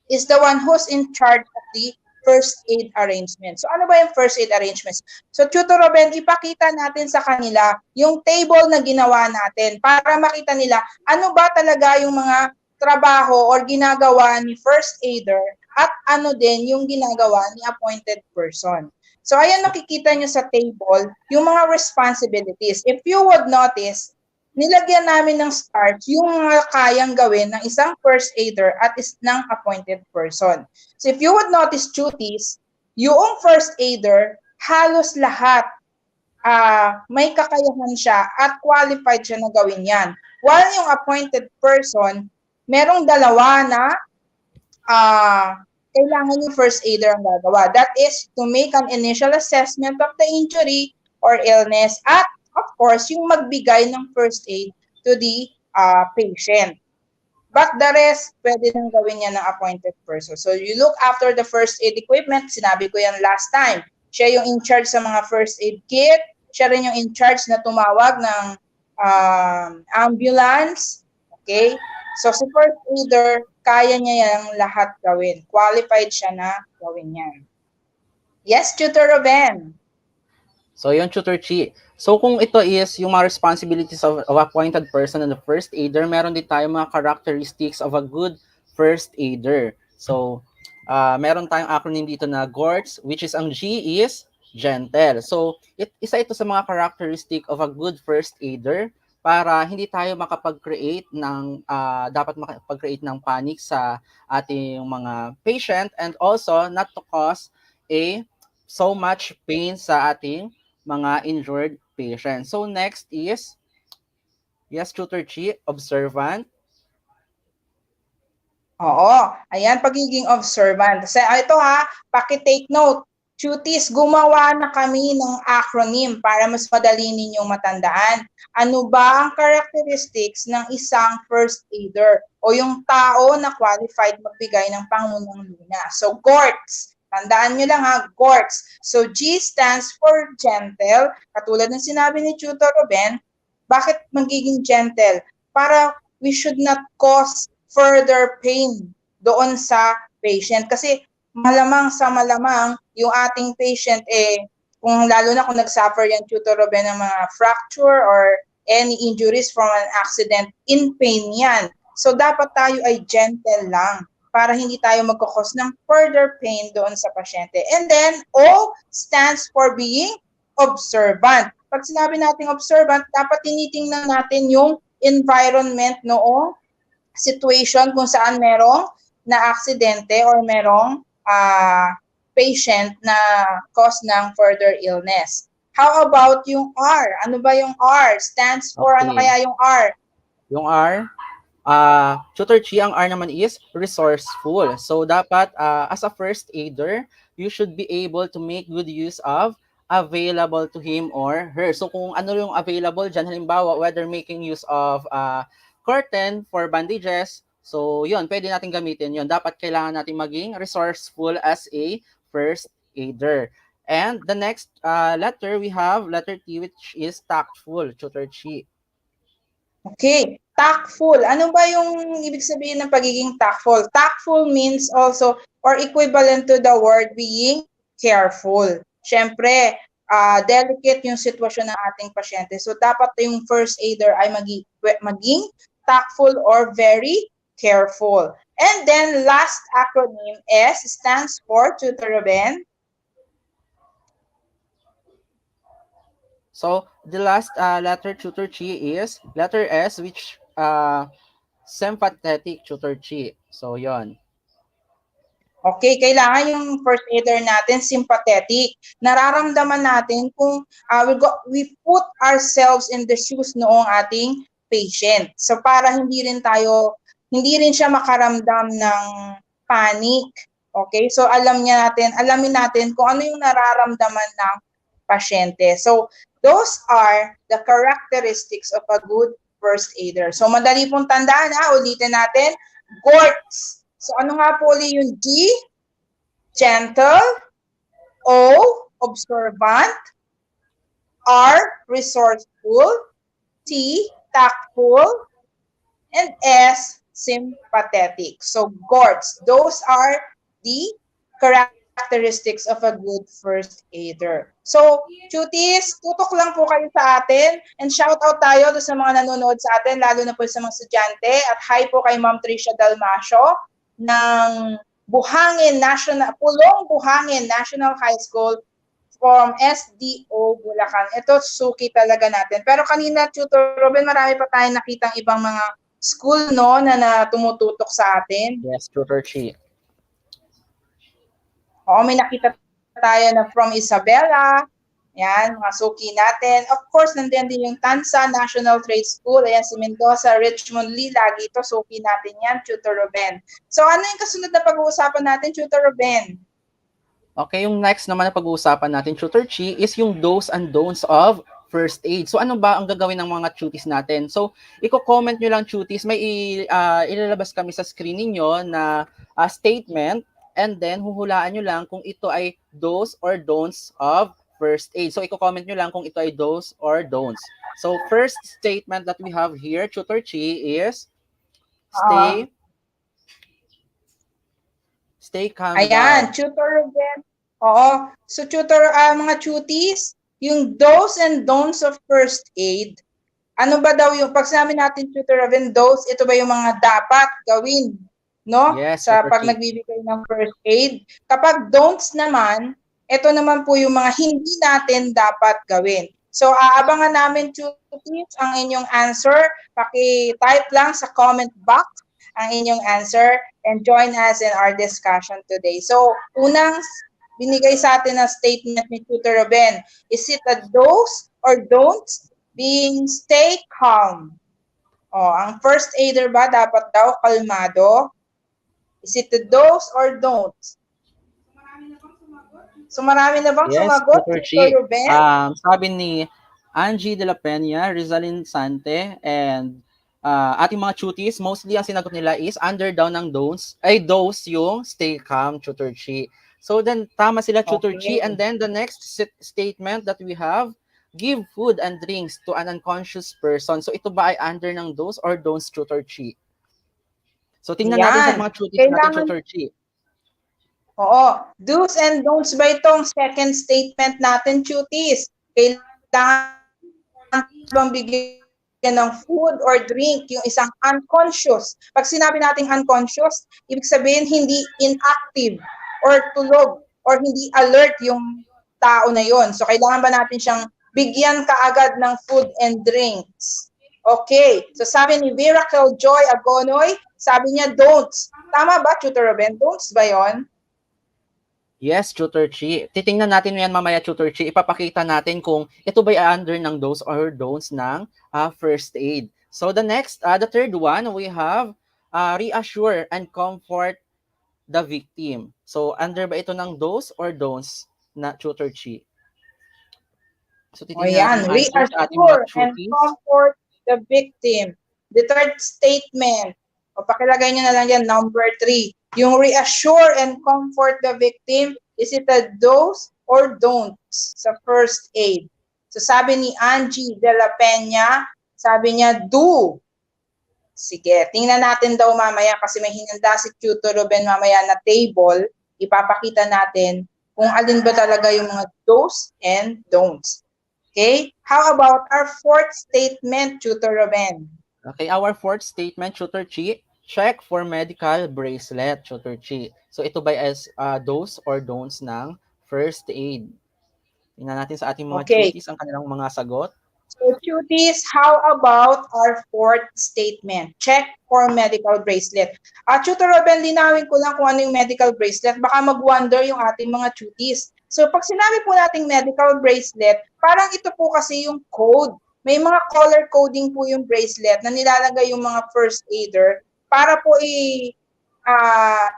Speaker 6: is the one who's in charge of the first aid arrangement. So ano ba yung first aid arrangements? So Tutor Ruben, ipakita natin sa kanila yung table na ginawa natin para makita nila ano ba talaga yung mga trabaho or ginagawa ni first aider at ano din yung ginagawa ni appointed person. So ayan, nakikita nyo sa table yung mga responsibilities. If you would notice, nilagyan namin ng stars yung mga kayang gawin ng isang first aider at ng appointed person. So if you would notice duties, yung first aider, halos lahat may kakayahan siya at qualified siya na gawin yan. While yung appointed person, merong dalawa na kailangan yung first aider ang gagawa. That is to make an initial assessment of the injury or illness at of course, yung magbigay ng first aid to the patient. But the rest, pwede nang gawin yan ng appointed person. So you look after the first aid equipment, sinabi ko yan last time. Siya yung in charge sa mga first aid kit, siya rin yung in charge na tumawag ng ambulance. Okay? So si first aider, kaya niya yung lahat gawin. Qualified siya na gawin yan. Yes, Tutor Ruben.
Speaker 7: So yun, Tutor Chi. So kung ito is yung mga responsibilities of appointed person and the first aider, meron din tayo mga characteristics of a good first aider. So meron tayong acronym dito na GORTS, which is ang G is gentle. So isa ito sa mga characteristic of a good first aider para hindi tayo makapag-create ng dapat makapag-create ng panic sa ating mga patient and also not to cause so much pain sa ating mga injured patients. So next is, yes, Tutor Chi, observant.
Speaker 6: Oo, ayan, pagiging observant. Kasi ito ha, paki-take note. Cuties, gumawa na kami ng acronym para mas madali ninyong matandaan. Ano ba ang characteristics ng isang first aider o yung tao na qualified magbigay ng pangunang luna? So, GORTS. Tandaan nyo lang ha, GORTS. So, G stands for gentle. Katulad ng sinabi ni Tutor Ruben, bakit magiging gentle? Para we should not cause further pain doon sa patient. Kasi malamang sa malamang, yung ating patient, kung lalo na kung nag-suffer yung Tutor Ruben ng mga fracture or any injuries from an accident, in pain yan. So, dapat tayo ay gentle lang para hindi tayo magkakos ng further pain doon sa pasyente. And then, O stands for being observant. Pag sinabi nating observant, dapat tinitingnan natin yung environment noong situation kung saan merong na aksidente or merong patient na cause ng further illness. How about yung R? Ano ba yung R? Stands for ano kaya yung R?
Speaker 7: Yung R, Tutor Chi, ang R naman is resourceful. So dapat as a first aider, you should be able to make good use of available to him or her. So kung ano yung available dyan, halimbawa, whether making use of curtain for bandages, so yun, pwede natin gamitin yun. Dapat kailangan natin maging resourceful as a first aider. And the next letter, we have letter T, which is tactful, Tutor Chi.
Speaker 6: Okay, tactful. Ano ba yung ibig sabihin ng pagiging tactful? Tactful means also or equivalent to the word being careful. Siyempre, delicate yung sitwasyon ng ating pasyente. So, dapat yung first aider ay maging tactful or very careful. And then, last acronym, S stands for, Tutor Ruben?
Speaker 7: So the last letter, Tutor Chi, is letter S, which sympathetic, Tutor Chi. So yon.
Speaker 6: Okay, kailangan yung first aider natin sympathetic. Nararamdaman natin kung we put ourselves in the shoes noong ating patient. So para hindi rin siya makaramdam ng panic. Okay? So alamin natin kung ano yung nararamdaman ng pasyente. So those are the characteristics of a good first aider. So madali pong tandaan ulitin natin, GORTS. So ano nga po ulit yung G? Gentle. O, observant. R, resourceful. T, tactful. And S, sympathetic. So GORTS, those are the characteristics of a good first aider. So, cuties, tutok lang po kayo sa atin and shout out tayo sa mga nanonood sa atin, lalo na po sa mga estudyante. At hi po kay Ma'am Tricia Dalmasio ng Pulong Buhangin National High School from SDO Bulacan. Ito, suki talaga natin. Pero kanina, Tutor Ruben, marami pa tayong nakitang ibang mga school na tumututok sa atin.
Speaker 7: Yes, Tutor Chi.
Speaker 6: Oo, may nakita tayo na from Isabela. Yan, mga suki natin. Of course, nandiyan din yung Tansa National Trade School. Ayan, si Mendoza, Richmond Lee. Lagi ito, suki natin yan, Tutor Ruben. So, ano yung kasunod na pag-uusapan natin, Tutor Ruben?
Speaker 7: Okay, yung next naman na pag-uusapan natin, Tutor Chi, is yung do's and don'ts of first aid. So, ano ba ang gagawin ng mga cuties natin? So, i-comment nyo lang, cuties. May ilalabas kami sa screen ninyo na statement, and then huhulaan nyo lang kung ito ay do's or don'ts of first aid. So, i-comment nyo lang kung ito ay do's or don'ts. So, first statement that we have here, Tutor Chi, is stay calm.
Speaker 6: Ayan, Tutor Ruben. Oo. So, mga cuties, yung do's and don'ts of first aid, ano ba daw yung, pag sinabi natin, Tutor Ruben, do's, ito ba yung mga dapat gawin, no?
Speaker 7: Yes,
Speaker 6: sa
Speaker 7: Tutor
Speaker 6: pag
Speaker 7: Chi.
Speaker 6: nagbibigay ng first aid. Kapag don'ts naman, ito naman po yung mga hindi natin dapat gawin. So, aabangan namin, cuties, ang inyong answer. Paki-type lang sa comment box ang inyong answer and join us in our discussion today. So, unang binigay sa atin na statement ni Tutor Ruben. Is it a do's or don'ts? Being stay calm. Ang first aider ba dapat daw kalmado? Is it the do's or don'ts? So marami na bang
Speaker 7: Yes,
Speaker 6: sumagot,
Speaker 7: Tutor
Speaker 6: Tutor
Speaker 7: Chi.
Speaker 6: Ruben?
Speaker 7: Sabi ni Angie de la Peña, Rizalin Sante, and ating mga cuties, mostly ang sinagot nila is under daw ng don'ts, ay those yung stay calm, Tutor Chi. So then, tama sila, Tutor Chi.
Speaker 6: Okay.
Speaker 7: And then the next statement that we have, give food and drinks to an unconscious person. So ito ba ay under ng those or don'ts, Tutor Chi? So tingnan natin sa
Speaker 6: Yan.
Speaker 7: mga cuties natin,
Speaker 6: Kailangan,
Speaker 7: Tutor Chi.
Speaker 6: oo, do's and don'ts ba itong second statement natin, cuties? Kailangan bang bigyan ng food or drink yung isang unconscious? Pag sinabi nating unconscious, ibig sabihin hindi inactive or tulog or hindi alert yung tao na yon. So kailangan ba natin siyang bigyan kaagad ng food and drinks? Okay. So sabi ni Miracle Joy Agonoy, sabi niya don'ts. Tama ba, Tutor Ruben? Don'ts ba yon?
Speaker 7: Yes, Tutor Chi. Titingnan natin yan mamaya, Tutor Chi. Ipapakita natin kung ito ba ay under ng do's or don'ts ng first aid. So the next, the third one, we have reassure and comfort the victim. So under ba ito ng do's or don'ts na, Tutor Chi? So titingnan natin yung answer sa ating mga
Speaker 6: Reassure and
Speaker 7: cuties.
Speaker 6: comfort the victim. The third statement, pakilagay nyo na lang yan, number 3. Yung reassure and comfort the victim, is it a do's or don'ts sa first aid? So sabi ni Angie de la Peña, sabi niya, do. Sige, tingnan natin daw mamaya kasi may hinanda si Tutor Ruben mamaya na table. Ipapakita natin kung alin ba talaga yung mga do's and don'ts. Okay? How about our fourth statement, Tutor Ruben?
Speaker 7: Okay, our fourth statement, Tutor Chi, check for medical bracelet, Tutor Chi. So ito ba as do's or don'ts ng first aid? Tingnan natin sa ating mga cuties ang kanilang mga sagot.
Speaker 6: So cuties, how about our fourth statement? Check for medical bracelet. Tutor Ruben, linawin ko lang kung ano yung medical bracelet. Baka mag-wonder yung ating mga cuties. So pag sinabi po nating medical bracelet, parang ito po kasi yung code. May mga color coding po yung bracelet na nilalagay yung mga first aider para po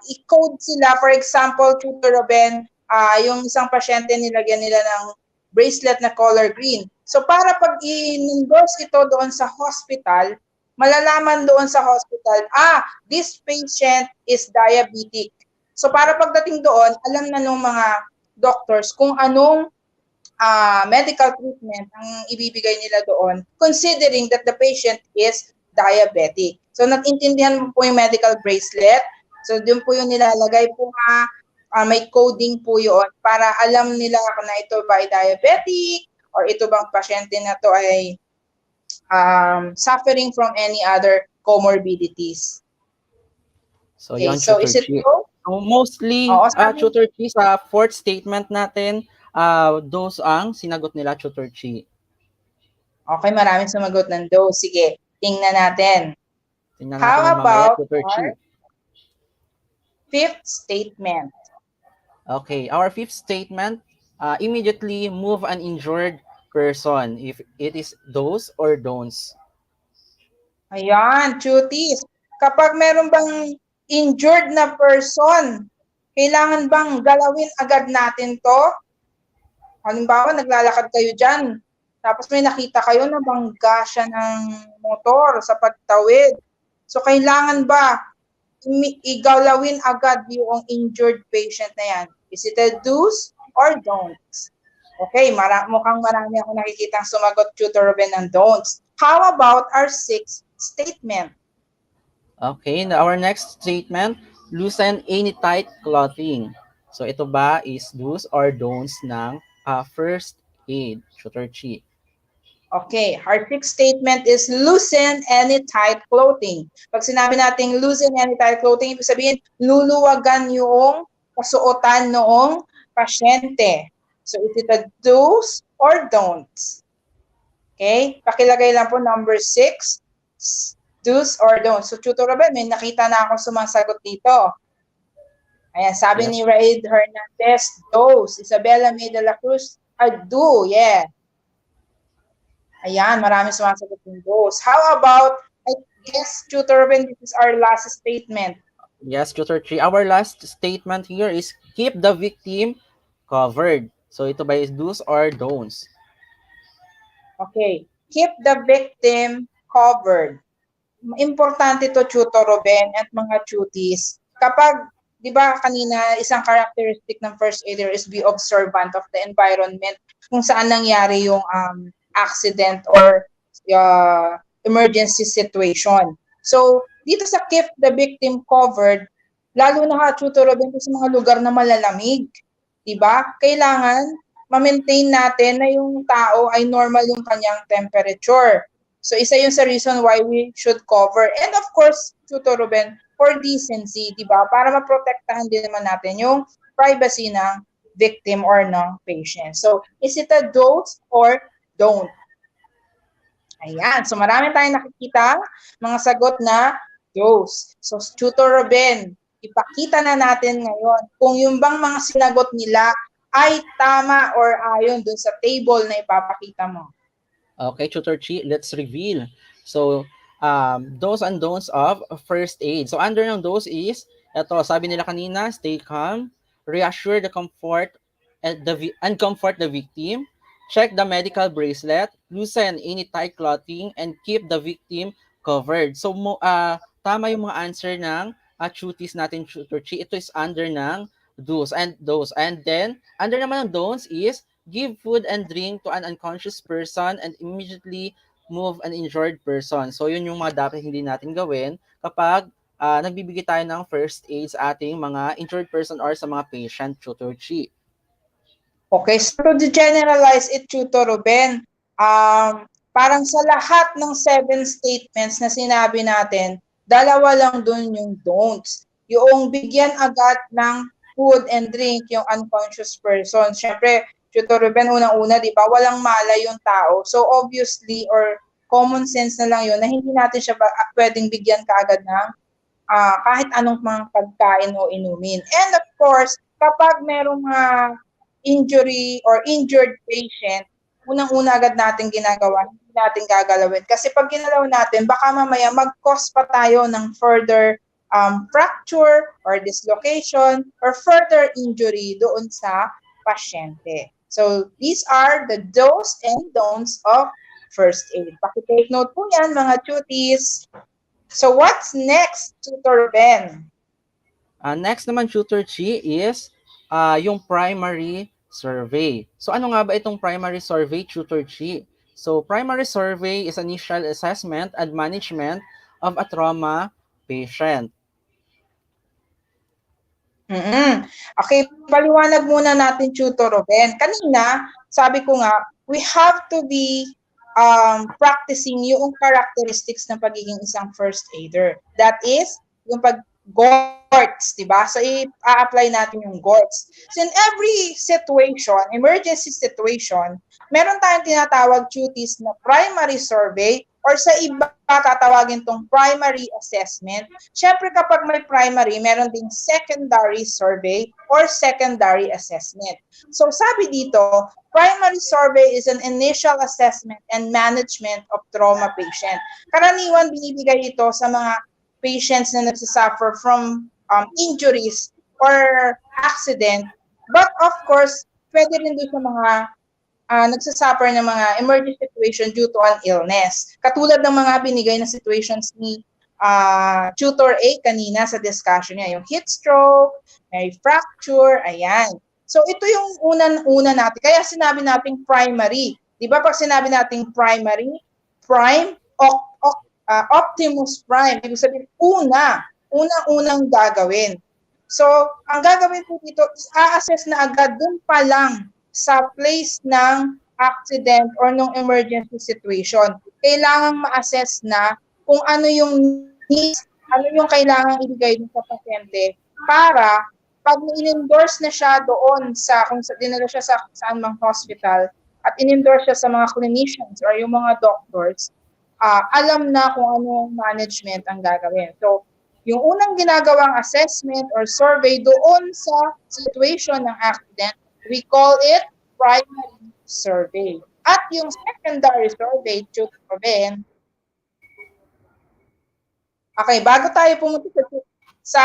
Speaker 6: i-code sila. For example, Tutor Ruben, yung isang pasyente nilagyan nila ng bracelet na color green. So para pag i-endorse ito doon sa hospital, malalaman doon sa hospital, this patient is diabetic. So para pagdating doon, alam na ng mga doctors kung anong medical treatment ang ibibigay nila doon, considering that the patient is diabetic. So natintindihan mo po yung medical bracelet. So doon po yung nilalagay po may coding po yun para alam nila kung na ito ba ay diabetic or ito bang pasyente na to ay suffering from any other comorbidities.
Speaker 7: So
Speaker 6: Okay,
Speaker 7: yan,
Speaker 6: so
Speaker 7: Tutor
Speaker 6: is it
Speaker 7: Chi.
Speaker 6: true?
Speaker 7: So mostly, Tutor Chi, sa fourth statement natin, those ang sinagot nila, Tutor Chi.
Speaker 6: Okay, maraming sumagot ng those. Sige, tingnan natin.
Speaker 7: Tingnan natin
Speaker 6: How
Speaker 7: yung mamaya,
Speaker 6: about
Speaker 7: Tutor Chi.
Speaker 6: our fifth statement?
Speaker 7: Okay, our fifth statement, immediately move an injured person if it is those or don'ts.
Speaker 6: Ayan, cuties. Kapag meron bang injured na person, kailangan bang galawin agad natin to? Halimbawa, naglalakad kayo dyan, tapos may nakita kayo na bangga siya ng motor sa pagtawid. So, kailangan ba igalawin agad yung injured patient na yan? Is it a do's or don'ts? Okay, mukhang marami ako nakikitang sumagot, Tutor Ruben, ng don'ts. How about our sixth statement?
Speaker 7: Okay, our next statement, loosen any tight clothing. So ito ba is do's or don'ts ng first aid, Tutor Chi?
Speaker 6: Okay, our sixth statement is loosen any tight clothing. Pag sinabi natin loosen any tight clothing, ibig sabihin luluwagan yung kasuotan noong pasyente. So is it a do's or don'ts? Okay, pakilagay lang po number 6, do's or don'ts. So Tutor Ruben, may nakita na ako sumasagot dito. Ayan, sabi
Speaker 7: Yes.
Speaker 6: ni Raid Hernandez, dose. Isabella May de la Cruz, do, yeah. Ayan, marami sumasagot ng dose. How about, I guess, Tutor Ruben, this is our last statement.
Speaker 7: Yes, Tutor Chi. Our last statement here is keep the victim covered. So ito ba is do's or don'ts?
Speaker 6: Okay. Keep the victim covered. Importante to, Tutor Ruben at mga tuties. Kapag, di ba kanina, isang characteristic ng first aider is be observant of the environment kung saan nangyari yung accident or emergency situation. So, dito sa keep the victim covered, lalo na ka, Tutor Ruben, sa mga lugar na malalamig. Di ba? Kailangan ma-maintain natin na yung tao ay normal yung kanyang temperature. So, isa yun sa reason why we should cover. And of course, Tutor Ruben, for decency, di ba? Para maprotektahan din naman natin yung privacy ng victim or ng patient. So, is it a do's or don't? Ayan. So, marami tayong nakikita mga sagot na do's. So, Tutor Ruben, ipakita na natin ngayon kung yung bang mga sinagot nila ay tama or ayon dun sa table na ipapakita mo.
Speaker 7: Okay, Tutor Chi, let's reveal. So, those and don'ts of first aid. So, under ng those is, ito, sabi nila kanina, stay calm, reassure the comfort and comfort the victim, check the medical bracelet, loosen any tight clothing, and keep the victim covered. So, tama yung mga answer ng duties natin, Tutor Chi. Ito is under ng do's and those. And then, under naman ng don'ts is, give food and drink to an unconscious person and immediately move an injured person. So, yun yung mga dapat hindi natin gawin kapag nagbibigay tayo ng first aid sa ating mga injured person or sa mga patient, Tutor Chi.
Speaker 6: Okay, so to generalize it, Tutor Ruben, parang sa lahat ng 7 statements na sinabi natin, dalawa lang dun yung don'ts. Yung bigyan agad ng food and drink yung unconscious person. Siyempre, Tutor Ruben, unang-una, di ba, walang malay yung tao. So, obviously, or common sense na lang yun, na hindi natin siya pwedeng bigyan kaagad ng kahit anong mga pagkain o inumin. And of course, kapag merong injury or injured patient, unang-una agad natin ginagawa, hindi natin gagalawin. Kasi pag ginalaw natin, baka mamaya mag-cause pa tayo ng further fracture or dislocation or further injury doon sa pasyente. So, these are the do's and don'ts of first aid. Paki-take note po yan, mga tuties. So, what's next, Tutor Ben?
Speaker 7: Next naman, Tutor Chi, is yung primary survey. So, ano nga ba itong primary survey, Tutor Chi? So, primary survey is initial assessment and management of a trauma patient.
Speaker 6: Okay, paliwanag muna natin, Tutor Ruben. Kanina, sabi ko nga, we have to be practicing yung characteristics ng pagiging isang first aider. That is, yung pag-GORTS, diba? So, i-apply natin yung GORTS. So, in every situation, emergency situation, meron tayong tinatawag duties na primary survey or sa iba, tatawagin tong primary assessment. Siyempre, kapag may primary, meron ding secondary survey or secondary assessment. So, sabi dito, primary survey is an initial assessment and management of trauma patient. Karaniwan, binibigay ito sa mga patients na nagsasuffer from injuries or accident. But, of course, pwede rin doon sa mga nagsasuffer ng mga emergency situation due to an illness. Katulad ng mga binigay na situations ni Tutor A kanina sa discussion niya, yung heat stroke, may fracture, ayan. So ito yung una natin. Kaya sinabi nating primary. Di ba pag sinabi nating primary, prime, Optimus Prime, ibig sabihin unang gagawin. So ang gagawin po dito is a-assess na agad dun pa lang sa place ng accident or ng emergency situation. Kailangang ma-assess na kung ano yung needs, ano yung kailangang ibigay dun sa pasyente para pag in-endorse na siya doon kung dinala siya sa saan mang hospital at in-endorse siya sa mga clinicians or yung mga doctors, alam na kung anong management ang gagawin. So, Yung unang ginagawang assessment or survey doon sa situation ng accident, we call it primary survey. At yung secondary survey, Tutor Ben, okay, bago tayo pumunta sa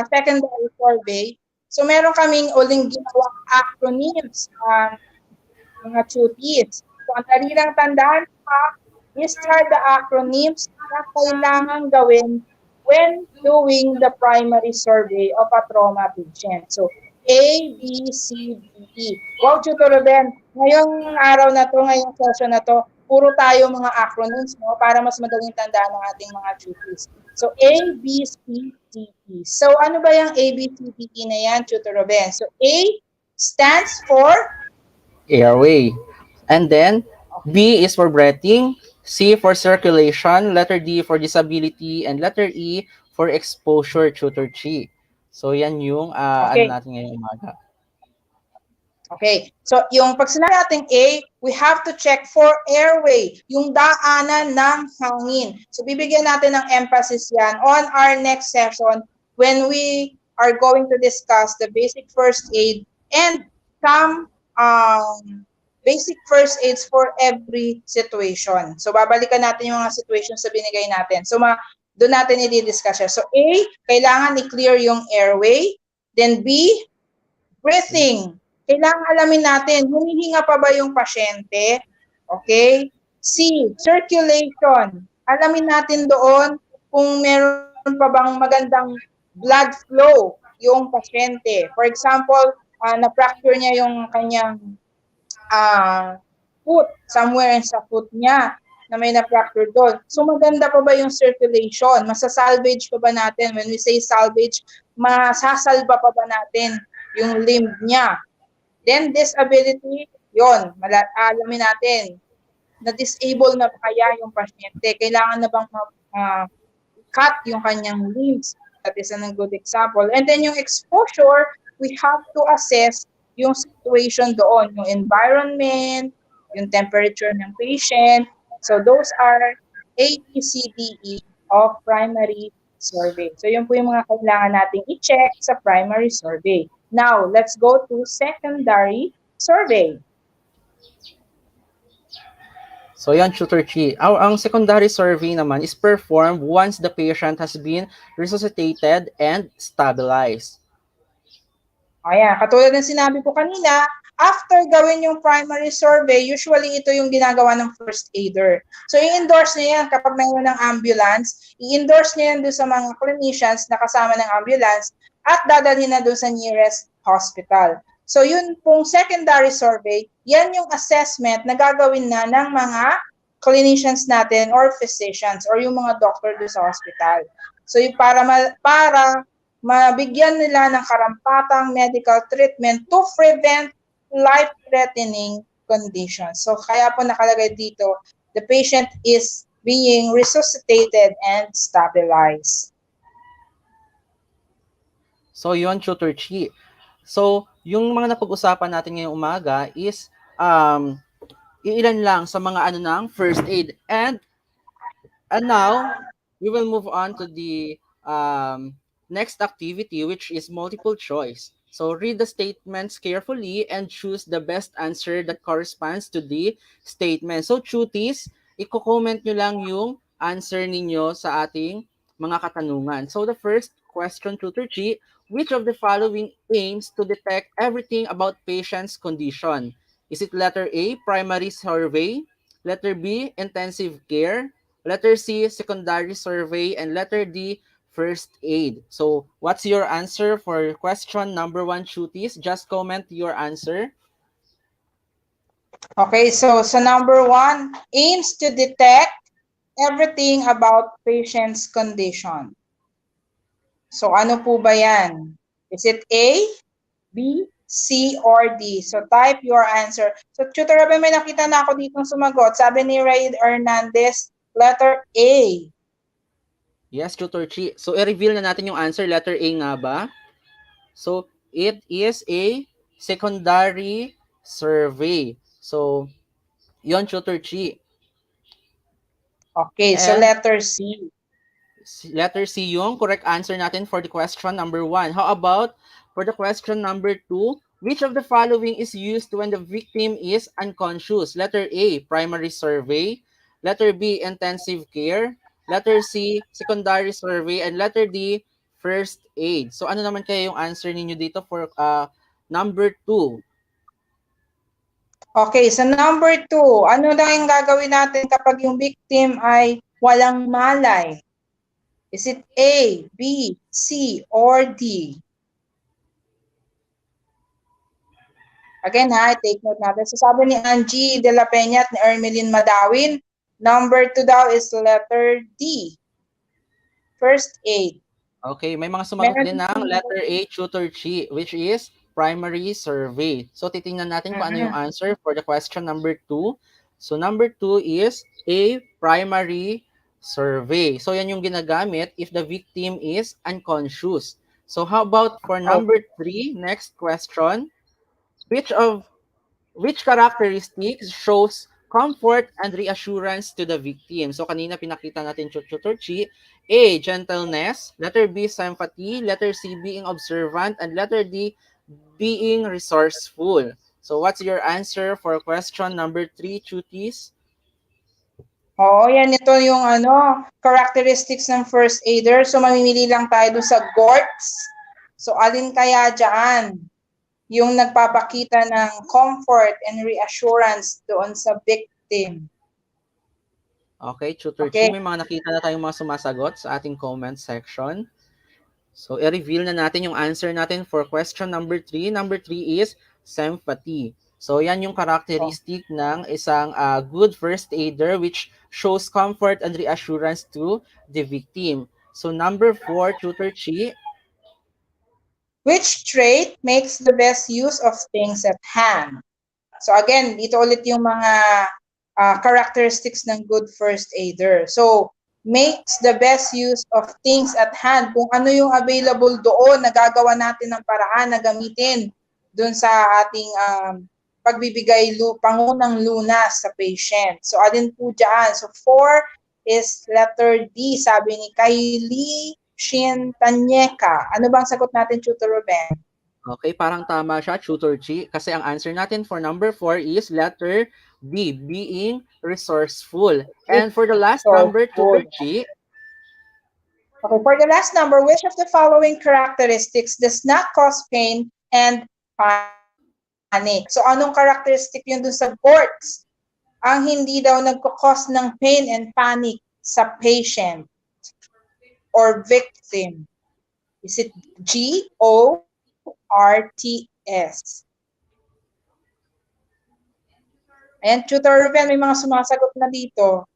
Speaker 6: secondary survey, so meron kaming uling ginawang acronyms, mga tuties. So ang dali lang tandaan pa, these are the acronyms na kailangan gawin when doing the primary survey of a trauma patient. So A, B, C, D, E. Wow, Tutor Ruben, ngayong araw na to, ngayong session na to, puro tayo mga acronyms, no, para mas madaling tandaan ng ating mga duties. So A, B, C, D, E. So ano ba yung A, B, C, D, E na yan, Tutor Ruben? So A stands for
Speaker 7: Airway. And then, B is for breathing, C for circulation, letter D for disability, and letter E for exposure, Tutor Chi. So, yan yung ano
Speaker 6: Okay.
Speaker 7: natin ngayong umaga.
Speaker 6: Okay. So, yung pag sinabi natin A, we have to check for airway, yung daanan ng hangin. So, bibigyan natin ng emphasis yan on our next session when we are going to discuss the basic first aid and some basic first aids for every situation. So, babalikan natin yung mga situations na binigay natin. So, doon natin i-discuss siya. So, A, kailangan i-clear yung airway. Then B, breathing. Kailangan alamin natin, humihinga pa ba yung pasyente? Okay? C, circulation. Alamin natin doon kung meron pa bang magandang blood flow yung pasyente. For example, na-fracture niya yung kanyang foot, somewhere sa foot niya na may na-fracture doon. So maganda pa ba yung circulation? Masasalvage pa ba natin? When we say salvage, masasalba pa ba natin yung limb niya? Then disability, yon, alamin natin, na-disable na kaya yung pasyente. Kailangan na bang cut yung kanyang limbs? That is a good example. And then yung exposure, we have to assess yung situation doon, yung environment, yung temperature ng patient. So those are A, B, C, D, E of primary survey. So yun po yung mga kailangan nating i-check sa primary survey. Now, let's go to secondary survey.
Speaker 7: So yan, Tutor Chi. Ang secondary survey naman is performed once the patient has been resuscitated and stabilized.
Speaker 6: Ayan, katulad ng sinabi ko kanina, after gawin yung primary survey, usually ito yung ginagawa ng first aider. So, i-endorse niya yan kapag mayroon ng ambulance, i-endorse niya yan doon sa mga clinicians na kasama ng ambulance at dadalhin na doon sa nearest hospital. So, yun pong secondary survey, yan yung assessment na gagawin na ng mga clinicians natin or physicians or yung mga doctor doon sa hospital. So, yung para mabigyan nila ng karampatang medical treatment to prevent life-threatening conditions. So, kaya po nakalagay dito, the patient is being resuscitated and stabilized.
Speaker 7: So, yun, Tutor Chi. So, yung mga napag-usapan natin ngayong umaga is iilan lang sa mga ng first aid. And now, we will move on to the next activity, which is multiple choice. So read the statements carefully and choose the best answer that corresponds to the statement. So cuties, i-comment nyo lang yung answer ninyo sa ating mga katanungan. So the first question, Tutor Chi, which of the following aims to detect everything about patient's condition? Is it letter A, primary survey, letter B, intensive care, letter C, secondary survey, and letter D, first aid? So, what's your answer for question number 1, Chutis? Just comment your answer.
Speaker 6: Okay, so number 1, aims to detect everything about patient's condition. So, ano po ba yan? Is it A, B, C, or D? So, type your answer. So, Tutor Ruben, may nakita na ako ditong sumagot. Sabi ni Ray Hernandez, letter A.
Speaker 7: Yes, Tutor Chi. So, i-reveal na natin yung answer. Letter A nga ba? So, it is a secondary survey. So, yon, Tutor Chi.
Speaker 6: Okay, so letter C.
Speaker 7: Letter C yung correct answer natin for the question number 1. How about for the question number 2? Which of the following is used when the victim is unconscious? Letter A, primary survey. Letter B, intensive care. Letter C, secondary survey. And letter D, first aid. So ano naman kaya yung answer ninyo dito for number 2?
Speaker 6: Okay, sa number 2, ano na yung gagawin natin kapag yung victim ay walang malay? Is it A, B, C, or D? Again ha, take note natin. So sabi ni Angie de la Peña at ni Ermeline Madawin, number 2 daw is letter D, first aid.
Speaker 7: Okay, may mga sumagot
Speaker 6: Meron
Speaker 7: din ng letter A, tutor Chi, which is primary survey. So, titingnan natin kung ano yung answer for the question number 2. So, number 2 is A, primary survey. So, yan yung ginagamit if the victim is unconscious. So, how about for number 3, next question? Which characteristics shows comfort and reassurance to the victim? So kanina pinakita natin Tutor Chi, A, gentleness, letter B, sympathy, letter C, being observant, and letter D, being resourceful. So what's your answer for question number 3, Chutis?
Speaker 6: Oo, yan ito yung characteristics ng first aider. So mamimili lang tayo dun sa GORTS. So alin kaya dyan yung nagpapakita ng comfort and reassurance doon sa victim?
Speaker 7: Okay, Tutor
Speaker 6: Okay.
Speaker 7: Chi, may mga nakita na tayong mga sumasagot sa ating comment section. So, i-reveal na natin yung answer natin for question number 3. Number 3 is sympathy. So, yan yung characteristic ng isang good first aider which shows comfort and reassurance to the victim. So, number 4, Tutor Chi.
Speaker 6: Which trait makes the best use of things at hand? So again, dito ulit yung mga characteristics ng good first aider. So, makes the best use of things at hand. Kung ano yung available doon, nagagawa natin ng paraan na gamitin doon sa ating pagbibigay pangunang lunas sa patient. So, alin po dyan? So, 4 is letter D, sabi ni Kylie Tanyeka. Ano bang sagot natin, Tutor Ruben?
Speaker 7: Okay, parang tama siya, Tutor Chi. Kasi ang answer natin for number 4 is letter D, being resourceful. And for the last number, Tutor Chi.
Speaker 6: Okay, for the last number, which of the following characteristics does not cause pain and panic? So, anong characteristic yun dun sa GORTS? Ang hindi daw nagkakos ng pain and panic sa patient or victim. Is it G, O, R, T, S? Ayan, Tutor Ruben, may mga sumasagot na dito.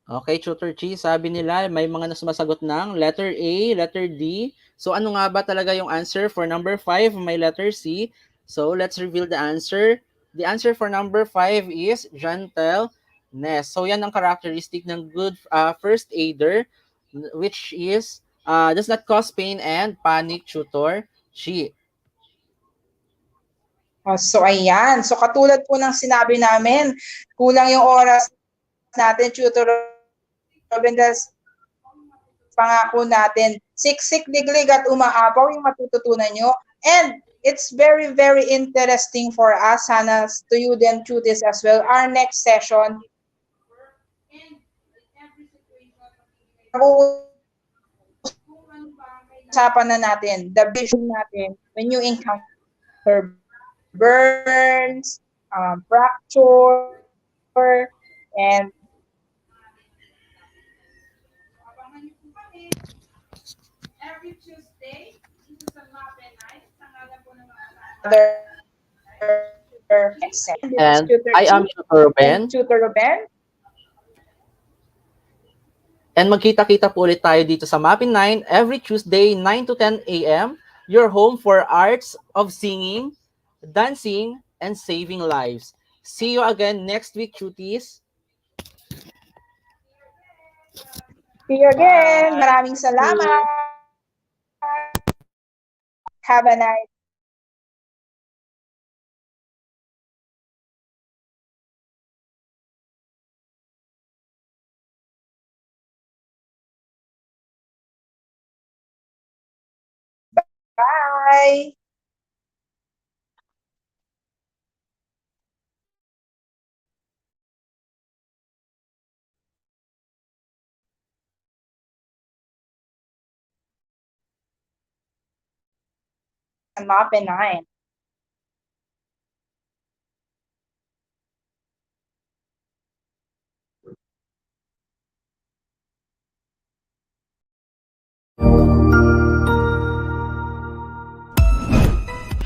Speaker 7: Okay, Tutor Chi, sabi nila may mga nasumasagot ng letter A, letter D. So ano nga ba talaga yung answer for number 5? May letter C. So let's reveal the answer. The answer for number 5 is gentleness. So yan ang characteristic ng good first aider, which is does not cause pain and panic, Tutor Chi.
Speaker 6: So ayan, so katulad po ng sinabi namin, kulang yung oras natin, Tutor Robin, pangako natin, siksik, liglig at umaapaw yung matututunan nyo. And it's very, very interesting for us, sana to you then to this as well. Our next session, usapan na natin, the vision natin when you encounter burns, fracture, and every Tuesday, dito sa MAPEH night, tanggalan po ng mga other
Speaker 7: and I am Tutor Ruben.
Speaker 6: Tutor Ruben.
Speaker 7: And magkita-kita po ulit tayo dito sa MAPEH 9 every Tuesday, 9 to 10 a.m. Your home for arts of singing, dancing, and saving lives. See you again next week, cuties.
Speaker 6: See you again. Maraming salamat. Have a nice Bye! MAPEH 9.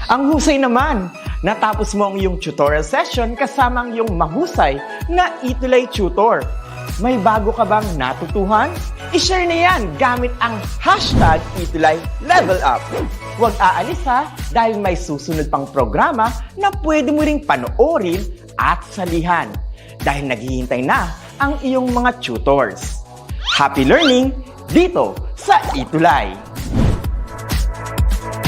Speaker 8: Ang husay naman! Natapos mo ang iyong tutorial session kasama ang iyong mahusay na ETUlay tutor. May bago ka bang natutuhan? I-share na yan gamit ang hashtag ETUlay Level Up. Huwag aalis ha, dahil may susunod pang programa na pwede mo ring panoorin at salihan. Dahil naghihintay na ang iyong mga tutors. Happy learning dito sa ETUlay!